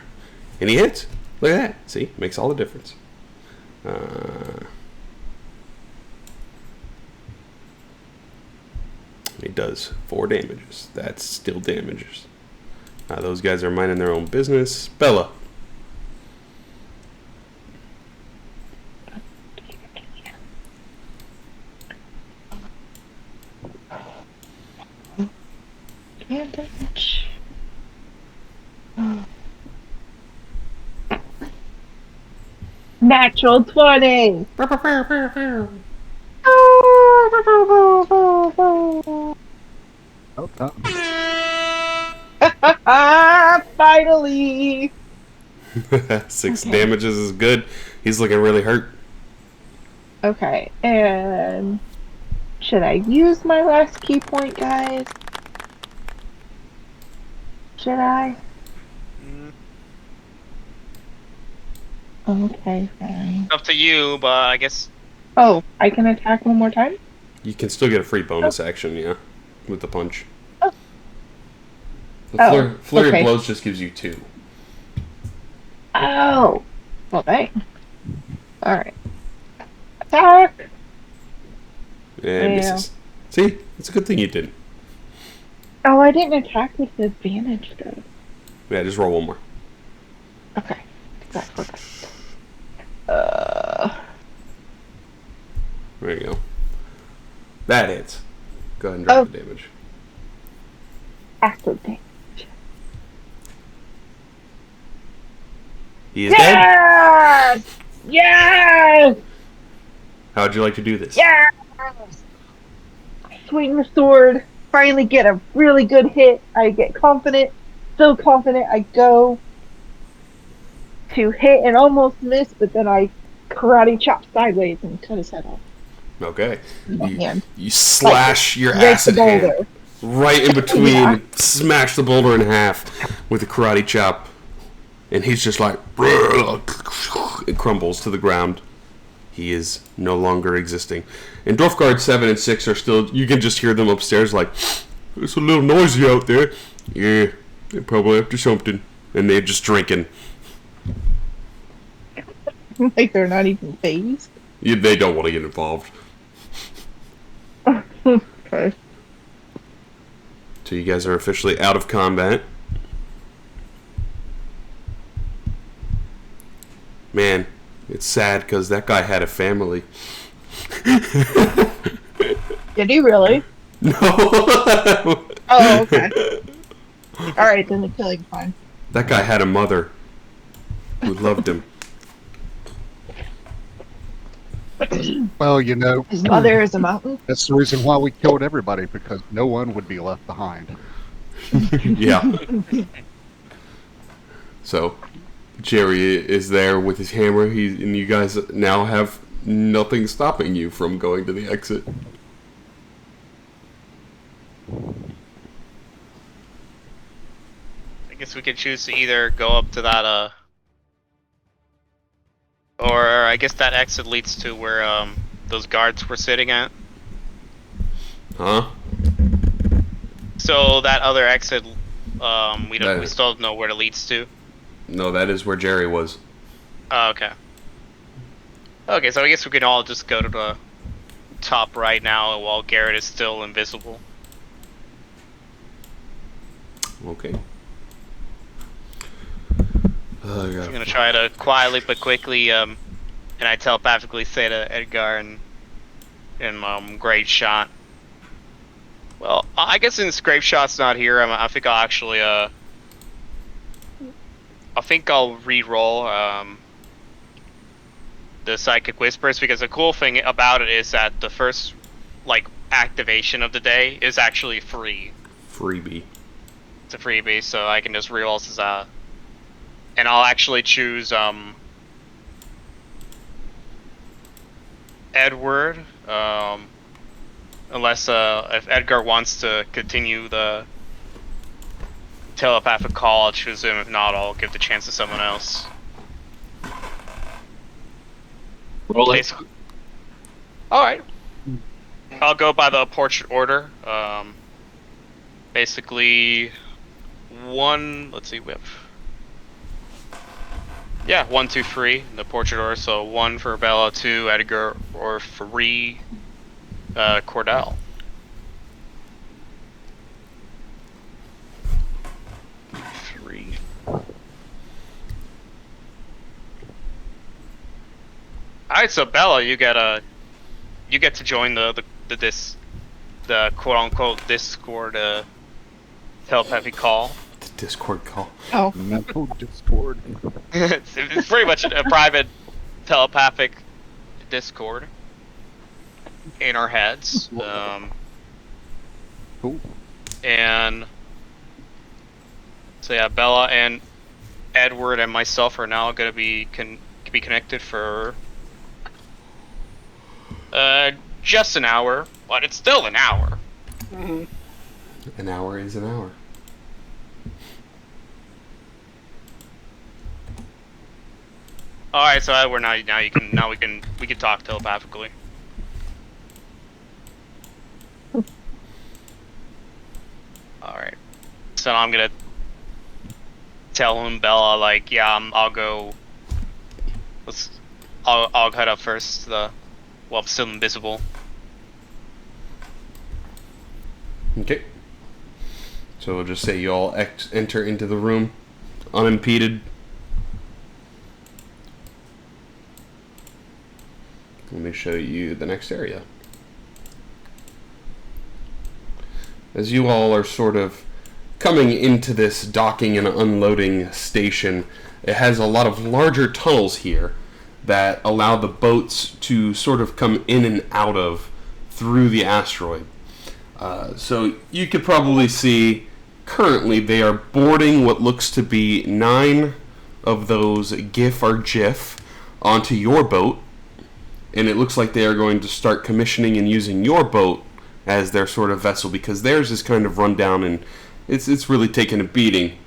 S1: And he hits. Look at that. See? Makes all the difference. He does 4 damages. That's still damages. Those guys are minding their own business. Bella.
S4: Damage. Natural 20.
S5: Oh, no.
S4: Finally.
S1: 6
S4: Okay.
S1: damages is good. He's looking really hurt.
S4: Okay, and should I use my last key point, guys? Should I? Okay, fine.
S2: Up to you, but I guess
S4: Oh, I can attack one more time?
S1: You can still get a free bonus action, yeah, with the punch.
S4: Oh.
S1: The flurry
S4: okay.
S1: of blows just gives you 2.
S4: Oh! Well, dang. Alright. Attack!
S1: And
S4: Yeah.
S1: misses. See? It's a good thing you didn't.
S4: Oh, I didn't attack with advantage, though.
S1: Yeah, just roll one more.
S4: Okay. Exactly.
S1: There you go. That hits. Go ahead and drop the damage.
S4: Active damage.
S1: He is dead.
S4: Yes! Yes!
S1: How would you like to do this?
S4: Yes! Swing the sword. Finally get a really good hit. I get confident. So confident I go to hit and almost miss, but then I karate chop sideways and cut his head off.
S1: Okay.
S4: hand.
S1: You slash your
S4: Break the
S1: acid hand
S4: boulder.
S1: right in between,
S4: Yeah.
S1: smash the boulder in half with a karate chop, and he's just like, it crumbles to the ground. He is no longer existing. And Dwarf Guard 7 and 6 are still, you can just hear them upstairs like, it's a little noisy out there. Yeah, they're probably up to something. And they're just drinking.
S4: Like they're not even phased.
S1: Yeah, they don't want to get involved.
S4: Okay.
S1: So you guys are officially out of combat. Man, it's sad because that guy had a family.
S4: Did he really?
S1: No.
S4: Oh, okay. Alright, then the killing fine.
S1: That guy had a mother who loved him.
S5: Well, you know,
S4: His mother is a mountain?
S5: that's the reason why we killed everybody, because no one would be left behind.
S1: Yeah. So, Jerry is there with his hammer. And you guys now have nothing stopping you from going to the exit.
S2: I guess we could choose to either go up to that, or I guess that exit leads to where, those guards were sitting at.
S1: Huh?
S2: So that other exit, we
S1: That-
S2: still don't know where it leads to.
S1: No, that is where Jerry was.
S2: Oh, okay. Okay, so I guess we can all just go to the top right now while Garrett is still invisible.
S1: Okay. Oh,
S2: I'm
S1: God.
S2: gonna try to quietly but quickly, and I telepathically say to Edgar and Great Shot. Well, I guess since Great Shot's not here, I think I'll actually, I think I'll re-roll, the Psychic Whispers, because the cool thing about it is that the first, like, activation of the day is actually free.
S1: Freebie.
S2: It's a freebie, so I can just re-roll this, and I'll actually choose, Edward, unless, if Edgar wants to continue the telepathic call, I'll choose him. If not, I'll give the chance to someone else.
S3: Roll it.
S2: Basically. Alright. I'll go by the portrait order. Basically, one. Let's see, we have. Yeah, 1, 2, 3 in the portrait order. So 1 for Bella, 2 Edgar, or 3 Cordell. Alright, so Bella, you get to join the quote unquote Discord telepathy call.
S1: The Discord call.
S4: Oh.
S5: Mental Discord.
S2: It's pretty much a private telepathic Discord in our heads.
S5: Cool.
S2: And so yeah, Bella and Edward and myself are now going to be connected for just an hour, but it's still an hour.
S7: Mm-hmm.
S1: An hour is an hour.
S2: All right, so Edward, we can talk telepathically. All right, so I'm gonna tell him, Bella, like, yeah, I'll go. I'll head up first. I'm still invisible.
S1: Okay. So we'll just say you all enter into the room unimpeded. Let me show you the next area. As you all are sort of coming into this docking and unloading station, it has a lot of larger tunnels here that allow the boats to sort of come in and out of through the asteroid. So you could probably see currently they are boarding what looks to be 9 of those GIF or GIF onto your boat, and it looks like they are going to start commissioning and using your boat as their sort of vessel, because theirs is kind of run down and it's really taken a beating.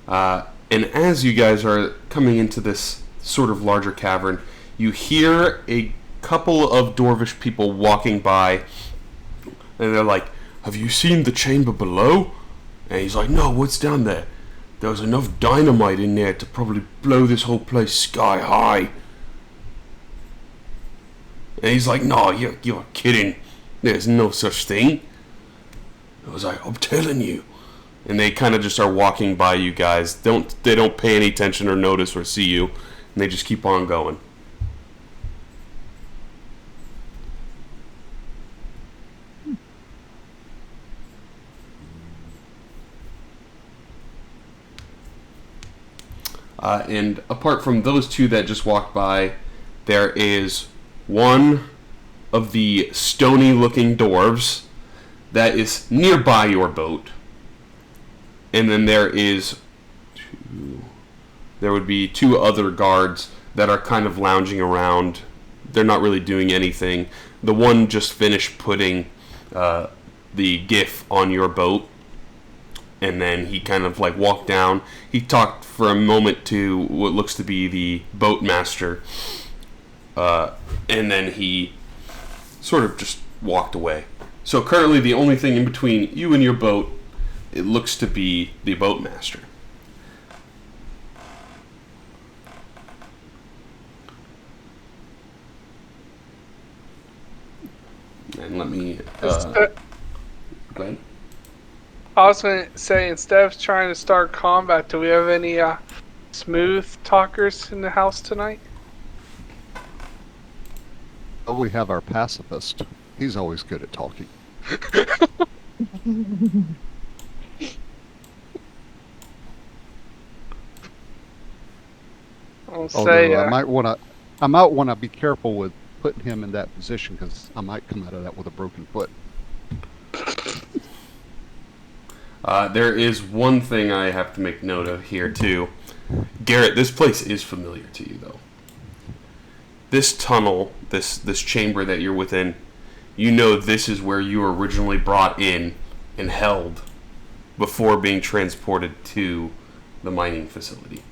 S1: And as you guys are coming into this sort of larger cavern, you hear a couple of Dwarvish people walking by, and they're like, "Have you seen the chamber below?" And he's like, "No, what's down there? There was enough dynamite in there to probably blow this whole place sky high." And he's like, "No, you're kidding. There's no such thing." I was like, "I'm telling you." And they kind of just are walking by you guys. They don't pay any attention or notice or see you, and they just keep on going. And apart from those two that just walked by, there is one of the stony-looking dwarves that is nearby your boat. And then there would be 2 other guards that are kind of lounging around. They're not really doing anything. The one just finished putting the GIF on your boat, and then he kind of like walked down. He talked for a moment to what looks to be the boatmaster, and then he sort of just walked away. So currently the only thing in between you and your boat, it looks to be the boatmaster. And let me go ahead.
S7: I was going to say, instead of trying to start combat, do we have any smooth talkers in the house tonight?
S5: Oh, we have our pacifist. He's always good at talking.
S7: I'll say,
S5: I might want to be careful with putting him in that position, because I might come out of that with a broken foot.
S1: There is one thing I have to make note of here, too. Garrett, this place is familiar to you, though. This tunnel, this chamber that you're within, you know this is where you were originally brought in and held before being transported to the mining facility.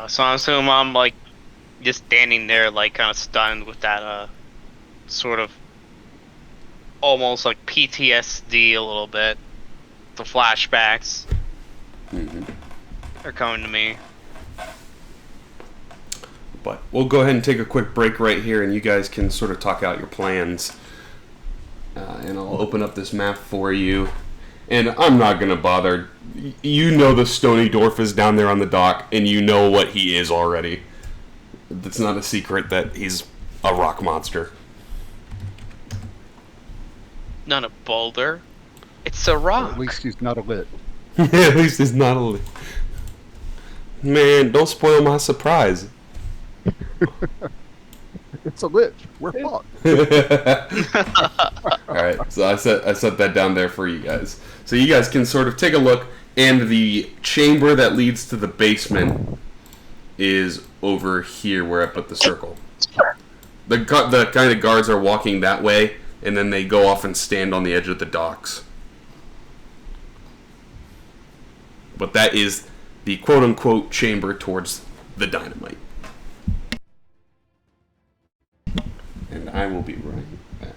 S2: So I assume I'm like just standing there, like kind of stunned with that sort of almost like PTSD a little bit. The flashbacks are coming to me.
S1: But we'll go ahead and take a quick break right here, and you guys can sort of talk out your plans. And I'll open up this map for you. And I'm not going to bother. You know the Stony Dwarf is down there on the dock, and you know what he is already. It's not a secret that he's a rock monster.
S2: Not a boulder. It's a rock.
S5: At least he's not a lit.
S1: At least he's not a... Man, don't spoil my surprise.
S5: It's a lit. We're fucked.
S1: Alright, so I set that down there for you guys. So you guys can sort of take a look, and the chamber that leads to the basement is over here where I put the circle. The kind of guards are walking that way, and then they go off and stand on the edge of the docks. But that is the quote-unquote chamber towards the dynamite. And I will be right back.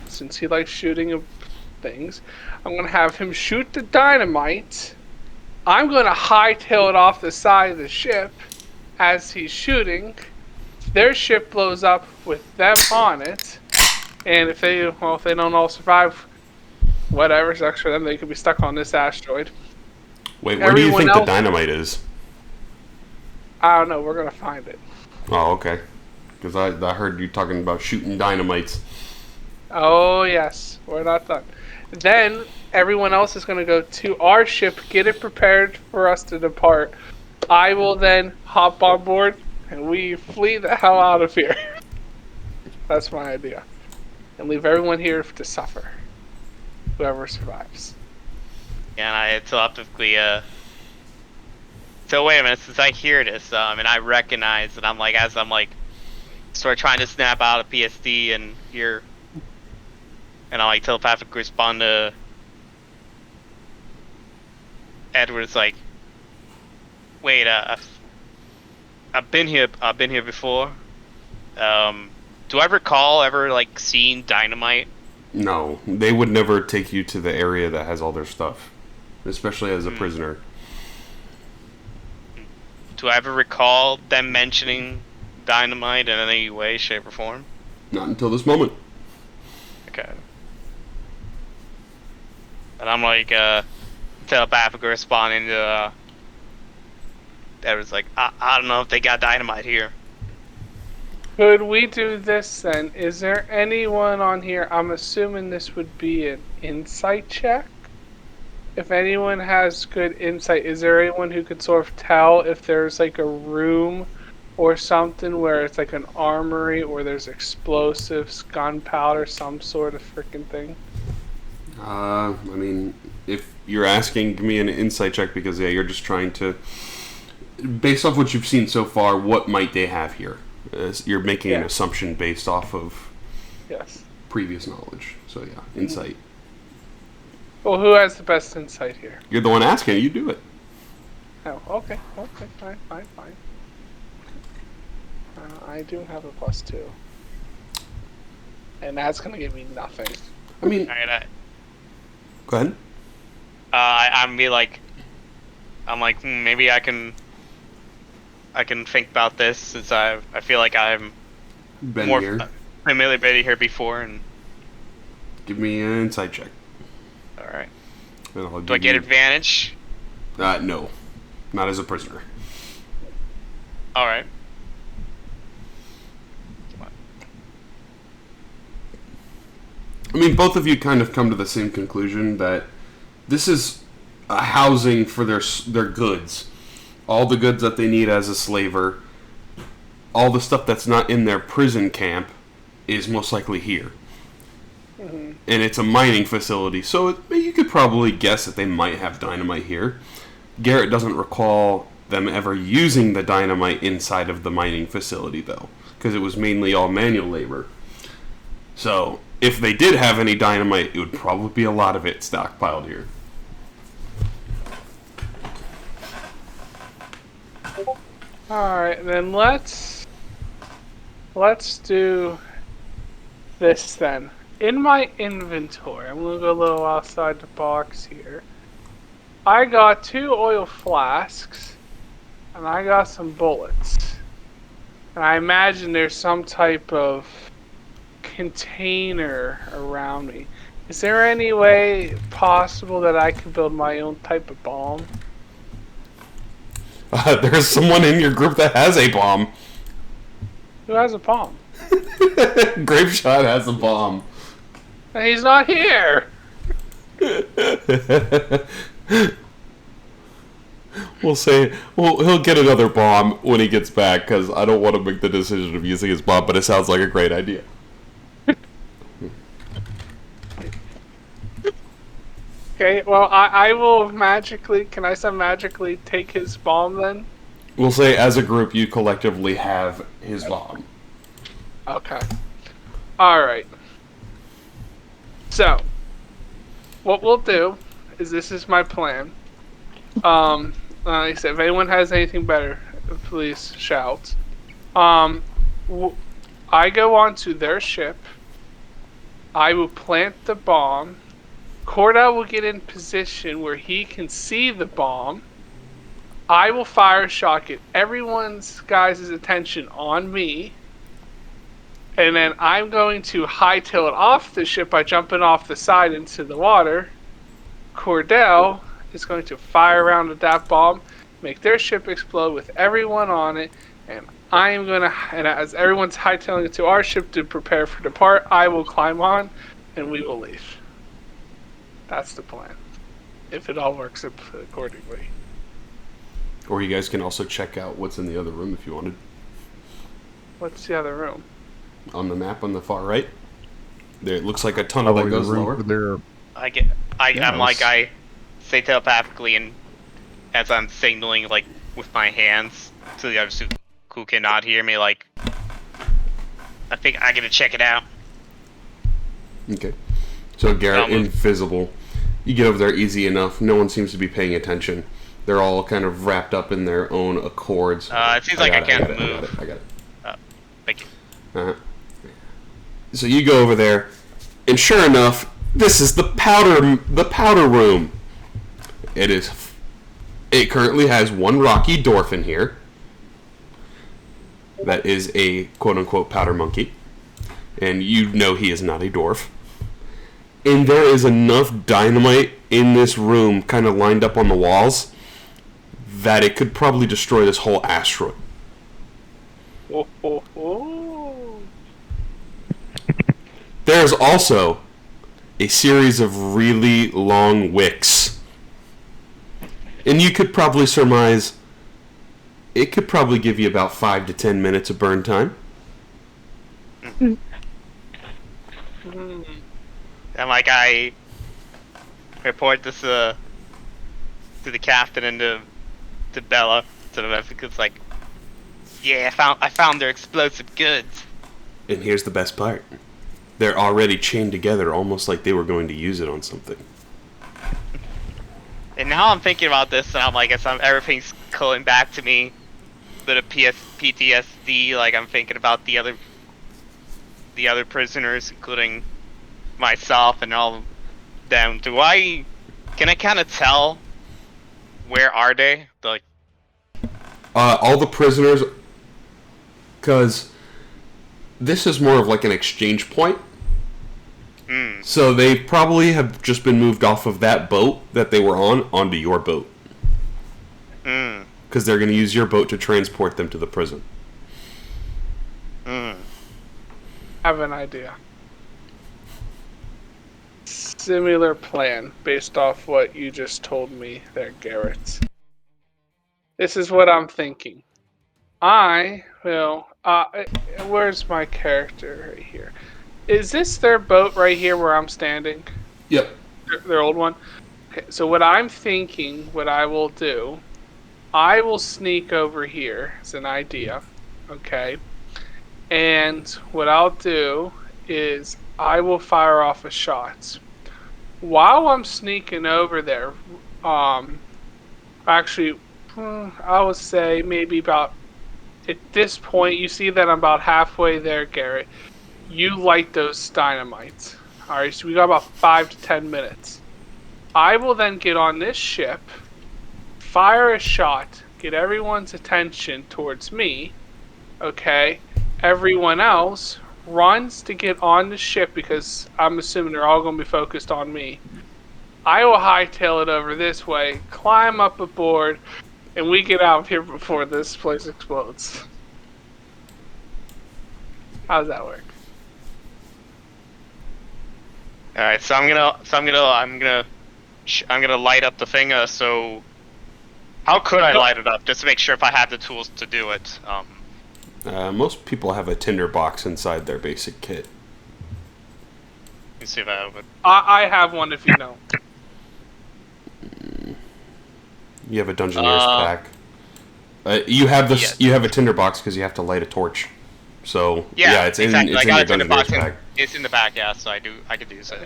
S7: Since he likes shooting things, I'm gonna have him shoot the dynamite. I'm gonna hightail it off the side of the ship as he's shooting. Their ship blows up with them on it, and if they don't all survive, whatever sucks for them. They could be stuck on this asteroid.
S1: Wait, where do you
S7: Everyone
S1: think the
S7: else-
S1: dynamite is?
S7: I don't know. We're gonna find it.
S1: Oh, okay. Because I heard you talking about shooting dynamites.
S7: Oh yes, we're not done. Then everyone else is going to go to our ship, get it prepared for us to depart. I will then hop on board and we flee the hell out of here. That's my idea. And leave everyone here to suffer. Whoever survives.
S2: And I telepathy, So wait a minute, since I hear this, and I recognize that as I'm sort of trying to snap out of PSD and hear, and I telepathically respond to Edward's wait, I've been here before. Do I recall ever seeing dynamite?
S1: No, they would never take you to the area that has all their stuff. especially as a prisoner.
S2: Do I ever recall them mentioning dynamite in any way, shape, or form?
S1: Not until this moment.
S2: Okay. And I'm like, telepathically responding to, that was like, I don't know if they got dynamite here.
S7: Could we do this then? Is there anyone on here? I'm assuming this would be an insight check. If anyone has good insight, is there anyone who could sort of tell if there's like a room or something where it's like an armory or there's explosives, gunpowder, some sort of freaking thing?
S1: I mean, if you're asking, give me an insight check because, yeah, you're just trying to, based off what you've seen so far, what might they have here? You're making an assumption based off of previous knowledge. So, yeah, insight.
S7: Well, who has the best insight here?
S1: You're the one asking. You do it.
S7: Oh, okay, fine. I do have a +2. And that's going to give me nothing.
S1: I mean... Go ahead.
S2: I'm like, maybe I can think about this since I feel like I'm
S1: been
S2: more
S1: here.
S2: familiar been here before. And
S1: give me an insight check.
S2: All right.
S1: Do
S2: I get advantage?
S1: No, not as a prisoner.
S2: All right.
S1: I mean, both of you kind of come to the same conclusion that this is a housing for their goods. All the goods that they need as a slaver, all the stuff that's not in their prison camp is most likely here. Mm-hmm. And it's a mining facility, so you could probably guess that they might have dynamite here. Garrett doesn't recall them ever using the dynamite inside of the mining facility, though, because it was mainly all manual labor. So, if they did have any dynamite, it would probably be a lot of it stockpiled here.
S7: Alright, then let's do this then. In my inventory, I'm going to go a little outside the box here. I got 2 oil flasks, and I got some bullets. And I imagine there's some type of container around me. Is there any way possible that I could build my own type of bomb?
S1: There's someone in your group that has a bomb.
S7: Who has a bomb?
S1: Graveshot has a bomb.
S7: He's not here!
S1: We'll say, he'll get another bomb when he gets back, because I don't want to make the decision of using his bomb, but it sounds like a great idea.
S7: Okay, well, I will magically, can I say magically take his bomb then?
S1: We'll say, as a group, you collectively have his bomb.
S7: Okay. Alright. So, what we'll do is this is my plan. Like I said, if anyone has anything better, please shout. I go onto their ship. I will plant the bomb. Cordell will get in position where he can see the bomb. I will fire a shot, get everyone's guys' attention on me. And then I'm going to hightail it off the ship by jumping off the side into the water. Cordell is going to fire around with that bomb, make their ship explode with everyone on it, and I am going to, and as everyone's hightailing it to our ship to prepare for depart, I will climb on, and we will leave. That's the plan. If it all works accordingly.
S1: Or you guys can also check out what's in the other room if you wanted.
S7: What's the other room?
S1: On the map on the far right. There, it looks like a tunnel that goes lower.
S5: There.
S2: I say telepathically, and as I'm signaling, like, with my hands to the other suit who cannot hear me, like, I think I gotta check it out.
S1: Okay. So Garrett, invisible. You get over there easy enough. No one seems to be paying attention. They're all kind of wrapped up in their own accords.
S2: It seems like I can't move.
S1: I got it.
S2: Thank you.
S1: Uh-huh. So you go over there, and sure enough, this is the powder room. It currently has one rocky dwarf in here. That is a quote-unquote powder monkey. And you know he is not a dwarf. And there is enough dynamite in this room kind of lined up on the walls that it could probably destroy this whole asteroid.
S7: Oh, oh, oh.
S1: There's also a series of really long wicks. And you could probably surmise it could probably give you about 5 to 10 minutes of burn time.
S2: And like I report this to the captain and to Bella, to the Mexico. It's like, yeah, I found their explosive goods.
S1: And here's the best part. They're already chained together almost like they were going to use it on something.
S2: And now I'm thinking about this, and I'm like, everything's calling back to me. Bit of PTSD. Like I'm thinking about the other prisoners, including myself and all of them. Can I kind of tell where are they? Like,
S1: all the prisoners, because this is more of like an exchange point. So they probably have just been moved off of that boat that they were on onto your boat. Because they're going to use your boat to transport them to the prison.
S7: I have an idea. Similar plan based off what you just told me there, Garrett. This is what I'm thinking. I will... where's my character right here? Is this their boat right here where I'm standing?
S1: Yep.
S7: Their old one? Okay, so what I'm thinking, what I will do, I will sneak over here as an idea, okay? And what I'll do is I will fire off a shot. While I'm sneaking over there, actually, I would say maybe about, at this point, you see that I'm about halfway there, Garrett. You light those dynamites. Alright, so we got about 5 to 10 minutes. I will then get on this ship, fire a shot, get everyone's attention towards me, okay? Everyone else runs to get on the ship because I'm assuming they're all going to be focused on me. I will hightail it over this way, climb up aboard, and we get out of here before this place explodes. How does that work?
S2: all right, so I'm gonna light up the thing. So, how could I light it up? Just to make sure if I have the tools to do it.
S1: Most people have a tinder box inside their basic kit.
S2: Let me see if I have it.
S7: I have one if you know.
S1: You have a Dungeoneer's pack. You have this.
S2: Yes.
S1: You have a tinder box because you have to light a torch. So
S2: Yeah,
S1: it's
S2: exactly.
S1: in
S2: I
S1: it's
S2: got
S1: in your
S2: it in the box.
S1: Dungeoneer's pack.
S2: It's in the back, yeah. So I could use it.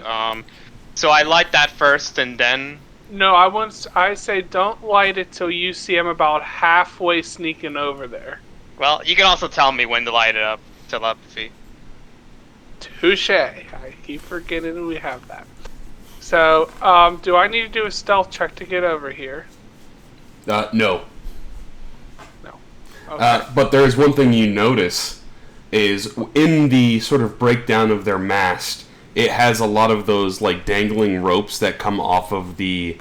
S2: So I light that first, and then.
S7: No, I say don't light it till you see I'm about halfway sneaking over there.
S2: Well, you can also tell me when to light it up. Telepathy.
S7: Touche. I keep forgetting we have that. So, do I need to do a stealth check to get over here?
S1: No.
S7: No. Okay.
S1: But there is one thing you notice is in the sort of breakdown of their mast, it has a lot of those like dangling ropes that come off of the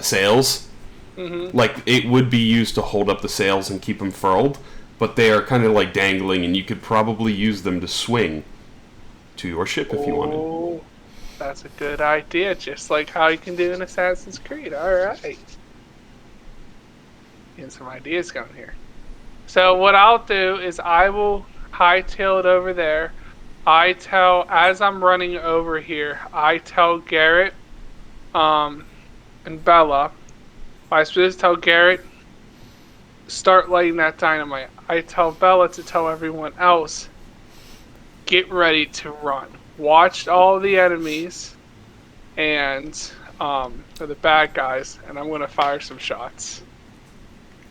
S1: sails.
S7: Mm-hmm.
S1: Like it would be used to hold up the sails and keep them furled, but they are kind of like dangling, and you could probably use them to swing to your ship if you wanted.
S7: Oh, that's a good idea, just like how you can do in Assassin's Creed. Alright. Getting some ideas going here. So what I'll do is I will hightail it over there. As I'm running over here, I tell Garrett and Bella, I supposed to tell Garrett, start lighting that dynamite. I tell Bella to tell everyone else, get ready to run. Watch all the enemies and the bad guys, and I'm going to fire some shots.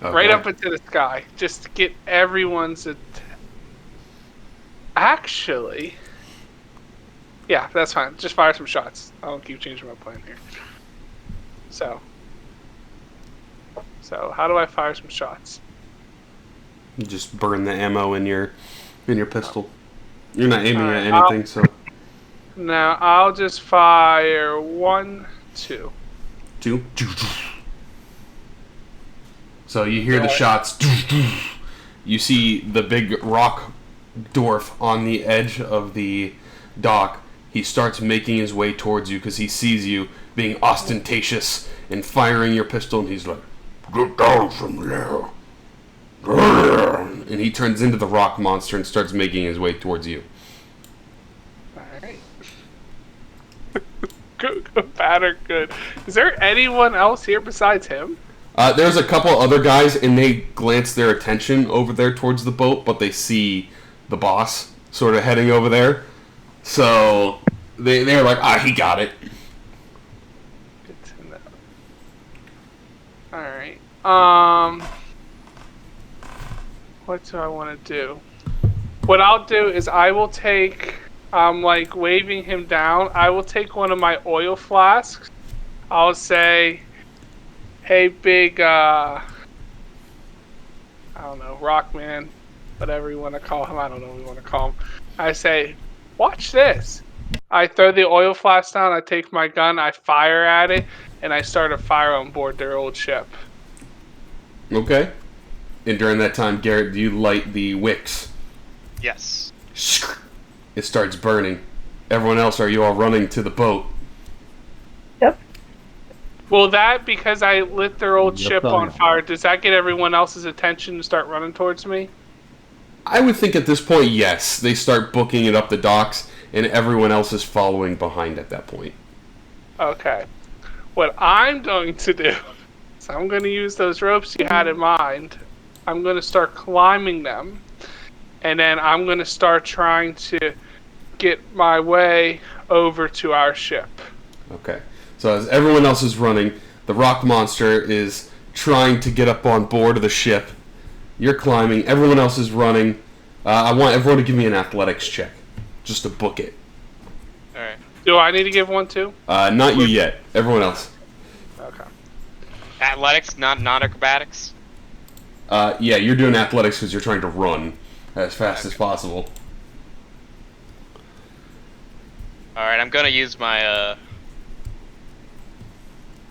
S1: Okay.
S7: Right up into the sky, just to get everyone's Actually, yeah, that's fine. Just fire some shots. I don't keep changing my plan here. So, So how do I fire some shots?
S1: You just burn the ammo in your pistol. You're not aiming
S7: Alright,
S1: at anything, so
S7: Now I'll just fire 1, 2.
S1: 2. So you hear the shots. You see the big rock dwarf on the edge of the dock. He starts making his way towards you because he sees you being ostentatious and firing your pistol, and he's like, "Get down from there." And he turns into the rock monster and starts making his way towards you.
S7: Alright. Good, bad, or good. Is there anyone else here besides him?
S1: There's a couple other guys, and they glance their attention over there towards the boat, but they see the boss sort of heading over there. So they're like, he got it.
S7: Good to know. Alright. What do I want to do? What I'll do is I will take, like waving him down, I will take one of my oil flasks. I'll say, hey, big, I don't know, Rockman, whatever you want to call him. I don't know what you want to call him. I say, watch this. I throw the oil flask down, I take my gun, I fire at it, and I start a fire on board their old ship.
S1: Okay. And during that time, Garrett, do you light the wicks?
S2: Yes.
S1: It starts burning. Everyone else, are you all running to the boat?
S4: Yep.
S7: Will that, because I lit their old
S5: Yep,
S7: ship
S5: I
S7: on
S5: am.
S7: fire, does that get everyone else's attention to start running towards me?
S1: I would think at this point, yes. They start booking it up the docks, and everyone else is following behind at that point.
S7: Okay. What I'm going to do is I'm going to use those ropes you had in mind. I'm going to start climbing them. And then I'm going to start trying to get my way over to our ship.
S1: Okay. So as everyone else is running, the rock monster is trying to get up on board of the ship. You're climbing. Everyone else is running. I want everyone to give me an athletics check, just to book it.
S2: Alright.
S7: Do I need to give one too?
S1: Not you yet. Everyone else.
S7: Okay.
S2: Athletics, not acrobatics.
S1: Yeah, you're doing athletics because you're trying to run as fast as possible.
S2: Alright, I'm gonna use my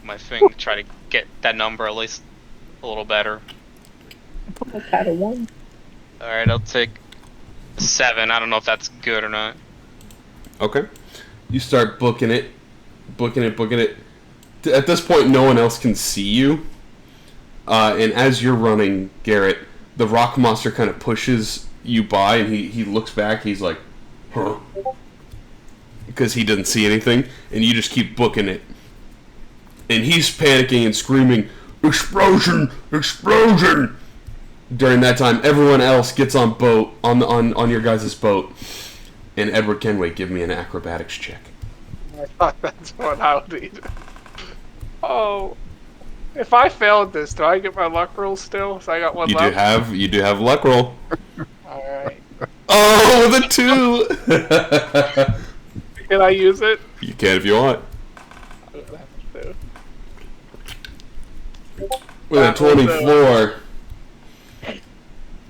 S2: my thing to try to get that number at least a little better.
S4: I've had a 1.
S2: Alright, I'll take 7. I don't know if that's good or not.
S1: Okay. You start booking it. At this point, no one else can see you. And as you're running, Garrett, the rock monster kind of pushes you by, and he looks back. He's like, huh? Because he doesn't see anything, and you just keep booking it. And he's panicking and screaming, "Explosion! Explosion!" During that time, everyone else gets on your guys' boat. And Edward Kenway, give me an acrobatics check.
S7: I thought that's what I would need. Oh. If I failed this, do I get my luck roll still? So I got one
S1: You
S7: left?
S1: do have luck roll.
S7: Alright.
S1: Oh, with a 2!
S7: Can I use it?
S1: You can if you want.
S7: I'm gonna have to.
S1: With a 24,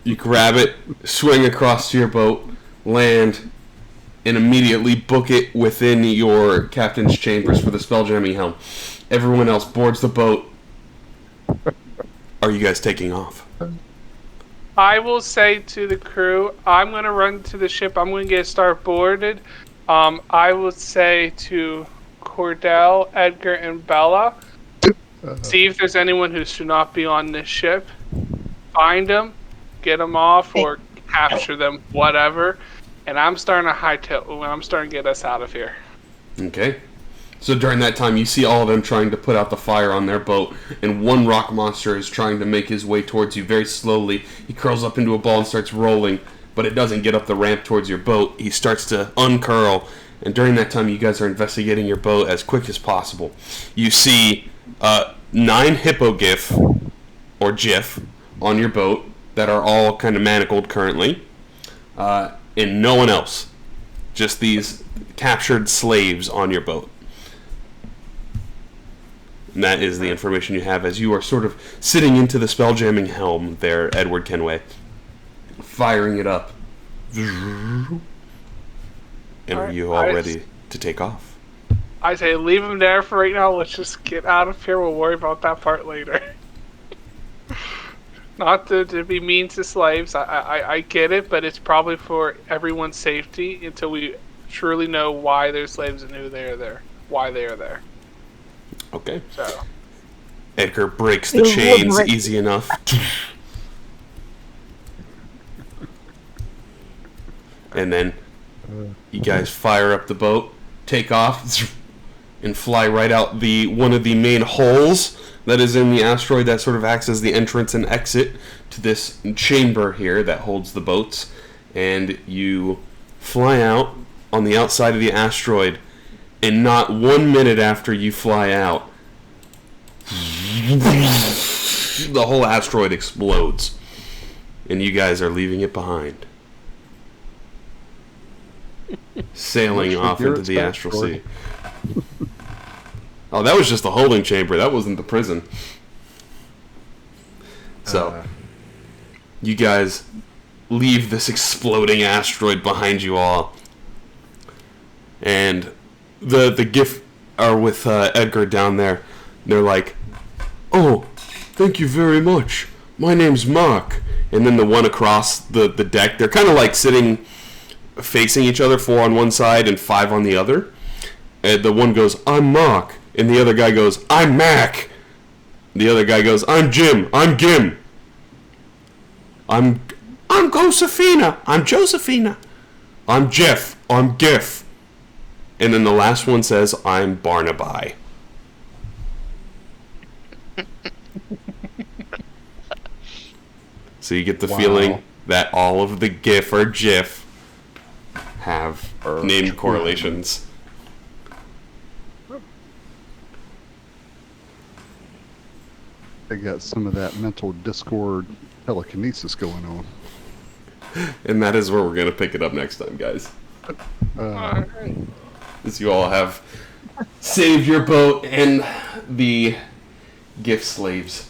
S1: you grab it, swing across to your boat, land, and immediately book it within your captain's chambers for the spelljamming helm. Everyone else boards the boat. Are you guys taking off?
S7: I will say to the crew, I'm going to run to the ship. I'm going to get start boarded. I will say to Cordell, Edgar, and Bella, see if there's anyone who should not be on this ship. Find them, get them off, or capture them, whatever. And I'm starting to hightail. I'm starting to get us out of here.
S1: Okay. So during that time, you see all of them trying to put out the fire on their boat, and one rock monster is trying to make his way towards you very slowly. He curls up into a ball and starts rolling, but it doesn't get up the ramp towards your boat. He starts to uncurl, and during that time, you guys are investigating your boat as quick as possible. You see 9 hippogriff, or GIF, on your boat that are all kind of manacled currently, and no one else. Just these captured slaves on your boat. And that is the information you have as you are sort of sitting into the spelljamming helm there, Edward Kenway. Firing it up. And are you all ready to take off?
S7: I say leave him there for right now. Let's just get out of here. We'll worry about that part later. Not to be mean to slaves. I get it, but it's probably for everyone's safety until we truly know why they're slaves and who they are there. Why they are there.
S1: Okay.
S7: So.
S1: Edgar breaks the chains easy enough. And then you guys fire up the boat, take off, and fly right out one of the main holes that is in the asteroid that sort of acts as the entrance and exit to this chamber here that holds the boats. And you fly out on the outside of the asteroid, and not 1 minute after you fly out, the whole asteroid explodes, and you guys are leaving it behind. Sailing off into the astral sea. Oh, that was just the holding chamber. That wasn't the prison. So, you guys leave this exploding asteroid behind you all. And the GIF are with Edgar down there. They're like, "Oh, thank you very much. My name's Mark." And then the one across the deck, they're kind of like sitting facing each other, 4 on one side and 5 on the other. And the one goes, "I'm Mark." And the other guy goes, "I'm Mac." The other guy goes, "I'm Jim. I'm Gim. I'm Josephina. I'm Josephina. I'm Jeff. I'm Gif." And then the last one says, "I'm Barnaby." So you get the feeling that all of the GIF or GIF have name correlations.
S5: They got some of that mental discord telekinesis going on.
S1: And that is where we're going to pick it up next time, guys. As you all have saved your boat and the gift slaves.